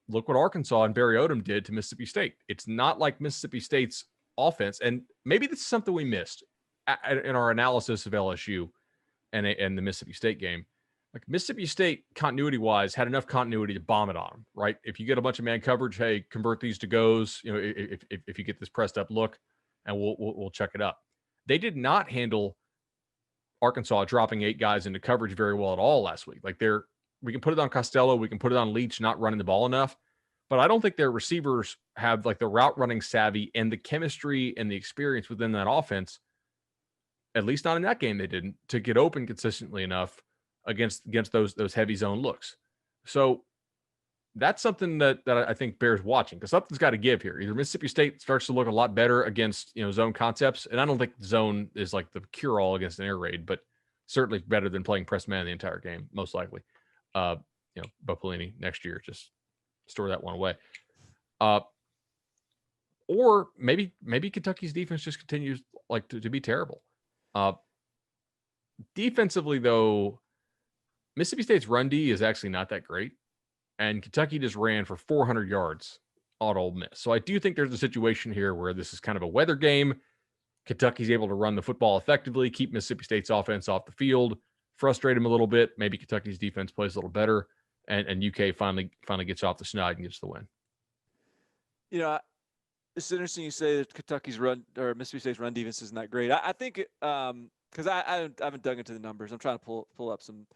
look what Arkansas and Barry Odom did to Mississippi State. It's not like Mississippi State's offense. And maybe this is something we missed in our analysis of LSU and the Mississippi State game. Like Mississippi State, continuity-wise, had enough continuity to bomb it on them, right? If you get a bunch of man coverage, hey, convert these to goes. You know, if you get this pressed up look, and we'll check it up. They did not handle Arkansas dropping 8 guys into coverage very well at all last week. Like we can put it on Costello, we can put it on Leach not running the ball enough, but I don't think their receivers have like the route running savvy and the chemistry and the experience within that offense. At least not in that game, they didn't, to get open consistently enough against those heavy zone looks. So that's something that I think bears watching because something's got to give here. Either Mississippi State starts to look a lot better against zone concepts, and I don't think zone is like the cure all against an air raid, but certainly better than playing press man the entire game, most likely. Bo Pelini next year, just store that one away. Or maybe Kentucky's defense just continues like to be terrible. Defensively, though, Mississippi State's run D is actually not that great, and Kentucky just ran for 400 yards on Ole Miss. So I do think there's a situation here where this is kind of a weather game. Kentucky's able to run the football effectively, keep Mississippi State's offense off the field, frustrate them a little bit. Maybe Kentucky's defense plays a little better, and UK finally gets off the schneid and gets the win. It's interesting you say that Kentucky's run or Mississippi State's run defense isn't that great. I think because I haven't dug into the numbers. I'm trying to pull up some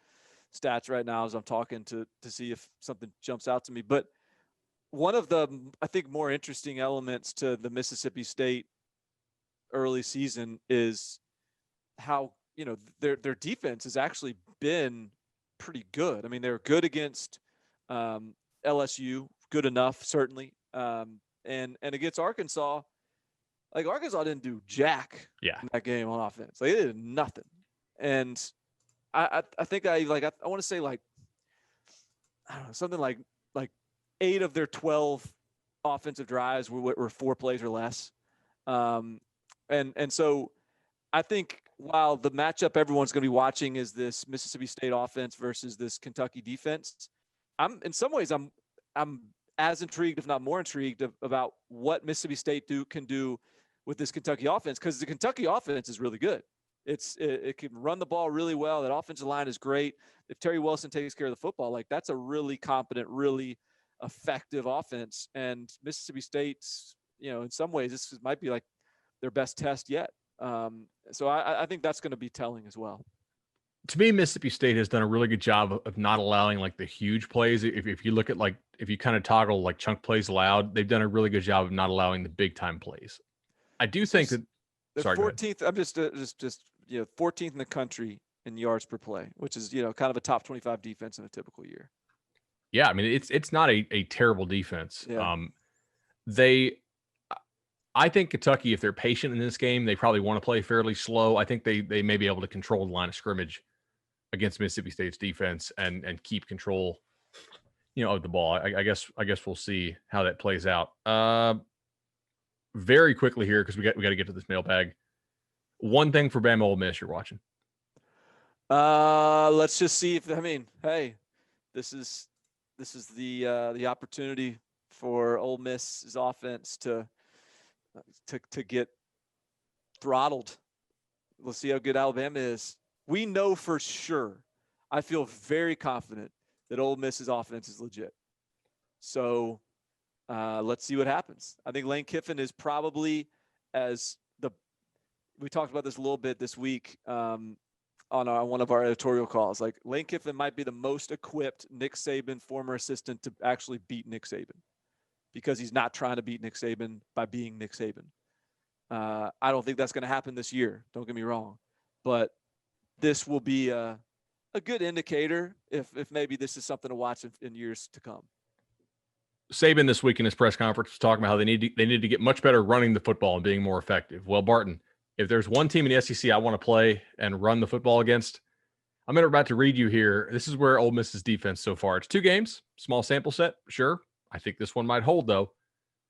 stats right now as I'm talking to see if something jumps out to me. But one of the, I think, more interesting elements to the Mississippi State early season is how, their defense has actually been pretty good. I mean, they're good against LSU, good enough, certainly. And against Arkansas, like Arkansas didn't do jack in that game on offense. Like, they did nothing. And I think I want to say like, I don't know, something like 8 of their 12 offensive drives were 4 plays or less. And so I think while the matchup everyone's going to be watching is this Mississippi State offense versus this Kentucky defense, in some ways I'm as intrigued, if not more intrigued, about what Mississippi State can do with this Kentucky offense, because the Kentucky offense is really good. It can run the ball really well. That offensive line is great. If Terry Wilson takes care of the football, like that's a really competent, really effective offense. And Mississippi State's, in some ways, this might be like their best test yet. So I think that's going to be telling as well. To me, Mississippi State has done a really good job of not allowing like the huge plays. If you look at like, if you kind of toggle like chunk plays allowed, they've done a really good job of not allowing the big time plays. I do think that they're 14th. I'm just 14th in the country in yards per play, which is, kind of a top 25 defense in a typical year. Yeah. I mean, it's not a terrible defense. Yeah. I think Kentucky, if they're patient in this game, they probably want to play fairly slow. I think they may be able to control the line of scrimmage against Mississippi State's defense and keep control, of the ball. I guess we'll see how that plays out. Very quickly here, because we got to get to this mailbag. One thing for Bama Ole Miss you're watching. Let's just see if hey, this is the opportunity for Ole Miss's offense to get throttled. We'll see how good Alabama is. We know for sure. I feel very confident that Ole Miss's offense is legit. So let's see what happens. I think Lane Kiffin is probably we talked about this a little bit this week on one of our editorial calls. Like Lane Kiffin might be the most equipped Nick Saban former assistant to actually beat Nick Saban because he's not trying to beat Nick Saban by being Nick Saban. I don't think that's going to happen this year. Don't get me wrong, but this will be a good indicator if maybe this is something to watch in years to come. Saban this week in his press conference was talking about how they need to get much better running the football and being more effective. Well, Barton, if there's one team in the SEC I want to play and run the football against, I'm about to read you here. This is where Ole Miss's defense so far. It's 2 games, small sample set, sure. I think this one might hold, though.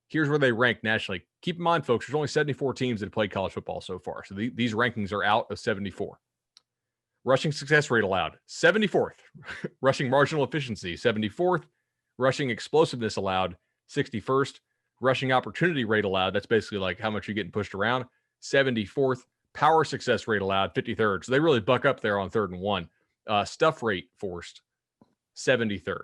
Here's where they rank nationally. Keep in mind, folks, there's only 74 teams that have played college football so far. So these rankings are out of 74. Rushing success rate allowed, 74th. Rushing marginal efficiency, 74th. Rushing explosiveness allowed, 61st. Rushing opportunity rate allowed, that's basically like how much you're getting pushed around, 74th. Power success rate allowed, 53rd. So they really buck up there on 3rd and 1. Stuff rate forced, 73rd.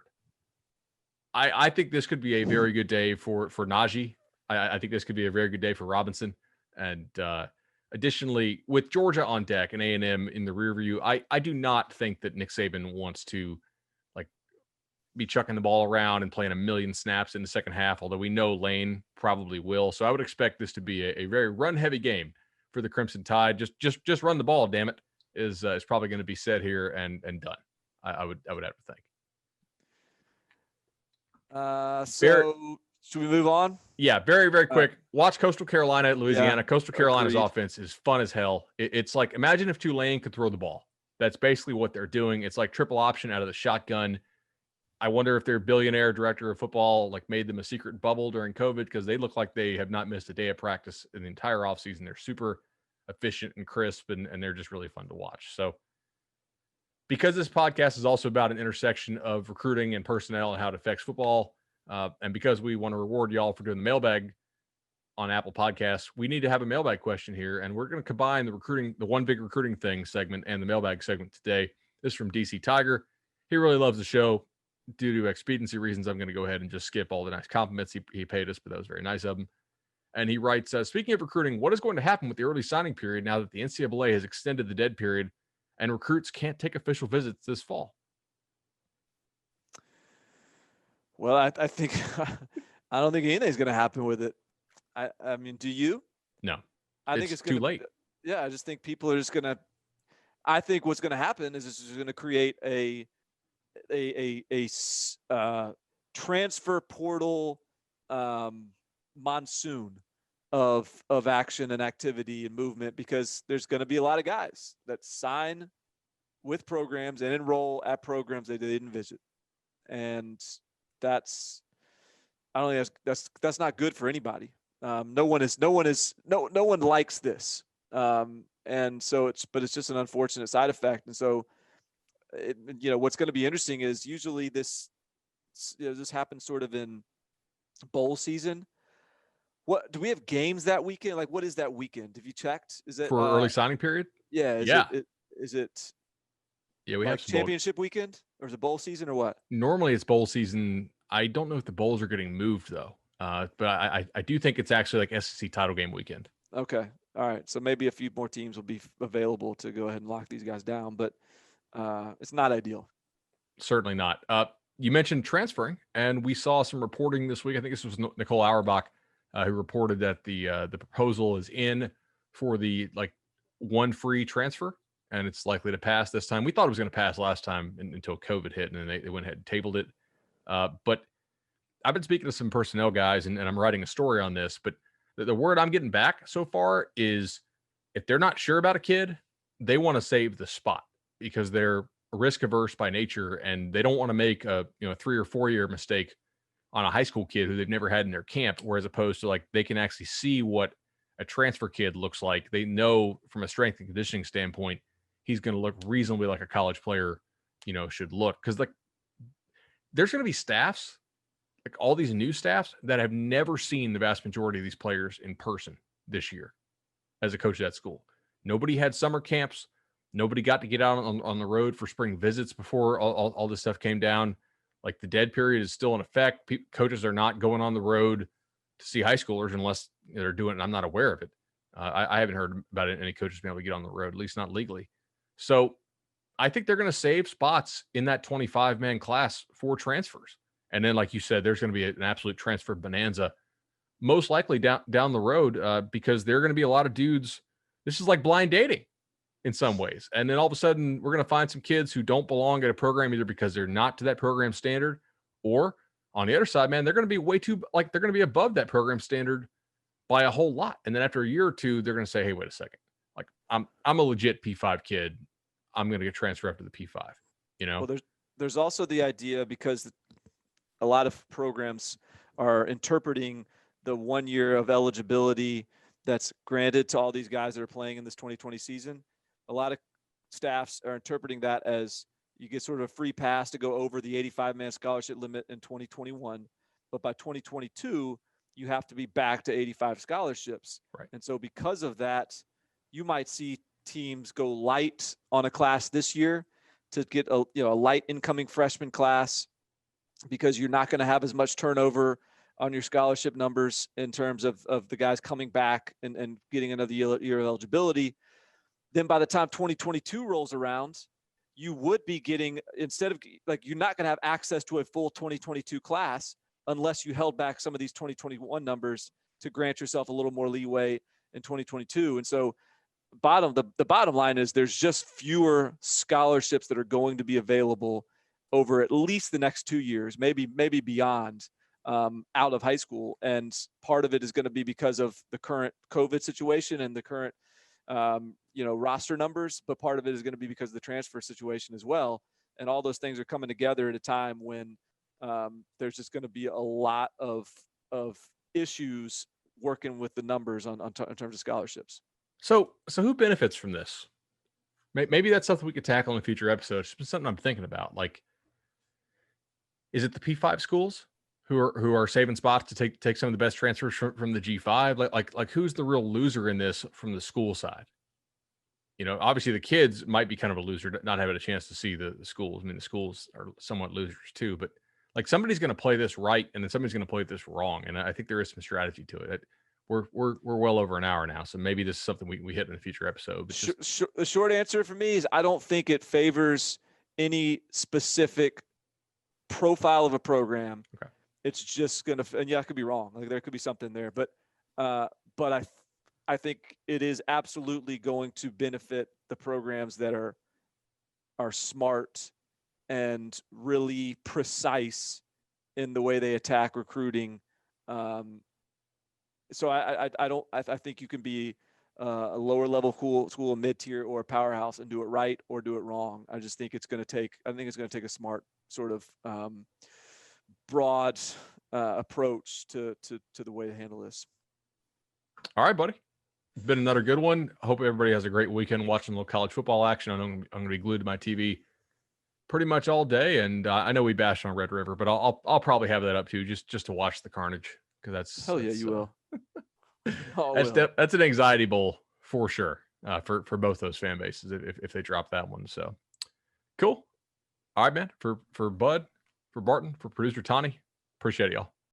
I think this could be a very good day for Najee. I think this could be a very good day for Robinson. And additionally, with Georgia on deck and A&M in the rear view, I do not think that Nick Saban wants to be chucking the ball around and playing a million snaps in the second half, although we know Lane probably will. So I would expect this to be a very run-heavy game for the Crimson Tide. Just run the ball, damn it, is probably going to be said here and done. I would have to think. Should we move on? Yeah, very quick. Watch Coastal Carolina at Louisiana. Yeah, Coastal Carolina's agreed. offense is fun as hell. It's like, imagine if Tulane could throw the ball. That's basically what they're doing. It's like triple option out of the shotgun. I wonder if their billionaire director of football made them a secret bubble during COVID, because they look like they have not missed a day of practice in the entire offseason. They're super efficient and crisp, and they're just really fun to watch. So because this podcast is also about an intersection of recruiting and personnel and how it affects football, and because we want to reward y'all for doing the mailbag on Apple Podcasts, we need to have a mailbag question here, and we're going to combine the one big recruiting thing segment and the mailbag segment today. This is from DC Tiger. He really loves the show. Due to expediency reasons, I'm going to go ahead and just skip all the nice compliments he paid us, but that was very nice of him. And he writes, speaking of recruiting, what is going to happen with the early signing period now that the NCAA has extended the dead period and recruits can't take official visits this fall? Well, I think I don't think anything's going to happen with it. I mean, do you? No. I think it's too late. Yeah, I just think people are just going to. I think what's going to happen is it's going to create a transfer portal monsoon of action and activity and movement, because there's going to be a lot of guys that sign with programs and enroll at programs they didn't visit, and that's I don't think that's not good for anybody. No one likes this, and so it's just an unfortunate side effect, and so. What's going to be interesting is usually this happens sort of in bowl season. What do we have games that weekend? Like, what is that weekend? Have you checked? Is it for early signing period? Yeah. Is it? Yeah, we have championship weekend, or is it bowl season, or what? Normally it's bowl season. I don't know if the bowls are getting moved though. But I do think it's actually like SEC title game weekend. Okay. All right. So maybe a few more teams will be available to go ahead and lock these guys down, but. It's not ideal. Certainly not. You mentioned transferring, and we saw some reporting this week. I think this was Nicole Auerbach who reported that the proposal is in for the one free transfer, and it's likely to pass this time. We thought it was going to pass last time until COVID hit, and then they went ahead and tabled it. But I've been speaking to some personnel guys, and I'm writing a story on this. But the word I'm getting back so far is if they're not sure about a kid, they want to save the spot, because they're risk averse by nature, and they don't want to make a 3 or 4 year mistake on a high school kid who they've never had in their camp. Whereas opposed to they can actually see what a transfer kid looks like. They know from a strength and conditioning standpoint, he's going to look reasonably like a college player, should look. Because there's going to be staffs, all these new staffs that have never seen the vast majority of these players in person this year as a coach of that school. Nobody had summer camps. Nobody got to get out on the road for spring visits before all this stuff came down. Like the dead period is still in effect. Coaches are not going on the road to see high schoolers unless they're doing it. I'm not aware of it. I haven't heard about any coaches being able to get on the road, at least not legally. So I think they're going to save spots in that 25-man class for transfers. And then, like you said, there's going to be an absolute transfer bonanza, most likely down the road, because there are going to be a lot of dudes. This is like blind dating in some ways. And then all of a sudden, we're going to find some kids who don't belong at a program either because they're not to that program standard, or on the other side, man, they're going to be they're going to be above that program standard by a whole lot. And then after a year or two, they're going to say, hey, wait a second. Like I'm a legit P5 kid. I'm going to get transferred up to the P5, Well, there's also the idea, because a lot of programs are interpreting the 1 year of eligibility that's granted to all these guys that are playing in this 2020 season. A lot of staffs are interpreting that as you get sort of a free pass to go over the 85-man scholarship limit in 2021. But by 2022, you have to be back to 85 scholarships. Right. And so because of that, you might see teams go light on a class this year to get a light incoming freshman class, because you're not going to have as much turnover on your scholarship numbers in terms of the guys coming back and getting another year of eligibility. Then by the time 2022 rolls around, you would be getting, instead of like, you're not going to have access to a full 2022 class unless you held back some of these 2021 numbers to grant yourself a little more leeway in 2022. And so the bottom line is there's just fewer scholarships that are going to be available over at least the next 2 years, maybe beyond, out of high school. And part of it is going to be because of the current COVID situation and the current, roster numbers, but part of it is going to be because of the transfer situation as well. And all those things are coming together at a time when there's just going to be a lot of issues working with the numbers in terms of scholarships. So who benefits from this? Maybe that's something we could tackle in a future episode. It's been something I'm thinking about. Like, is it the P5 schools who are saving spots to take some of the best transfers from the G5? Like who's the real loser in this from the school side? Obviously the kids might be kind of a loser, not having a chance to see the schools. I mean, the schools are somewhat losers too, but like somebody's going to play this right, and then somebody's going to play this wrong. And I think there is some strategy to it. We're well over an hour now, so maybe this is something we hit in a future episode. But the short answer for me is I don't think it favors any specific profile of a program. Okay. It's just gonna, and I could be wrong. Like there could be something there, but I think it is absolutely going to benefit the programs that are smart and really precise in the way they attack recruiting. So I think you can be a lower level school, a mid-tier, or a powerhouse and do it right or do it wrong. I think it's going to take a smart sort of broad approach to the way to handle this. All right, buddy. It's been another good one. I hope everybody has a great weekend watching a little college football action. I know I'm going to be glued to my TV pretty much all day, and I know we bashed on Red River, but I'll probably have that up too, just to watch the carnage, because that's you will. That's an anxiety bowl for sure, for both those fan bases if they drop that one. So cool. All right, man. For Bud, for Barton, for producer Tani, appreciate it, y'all.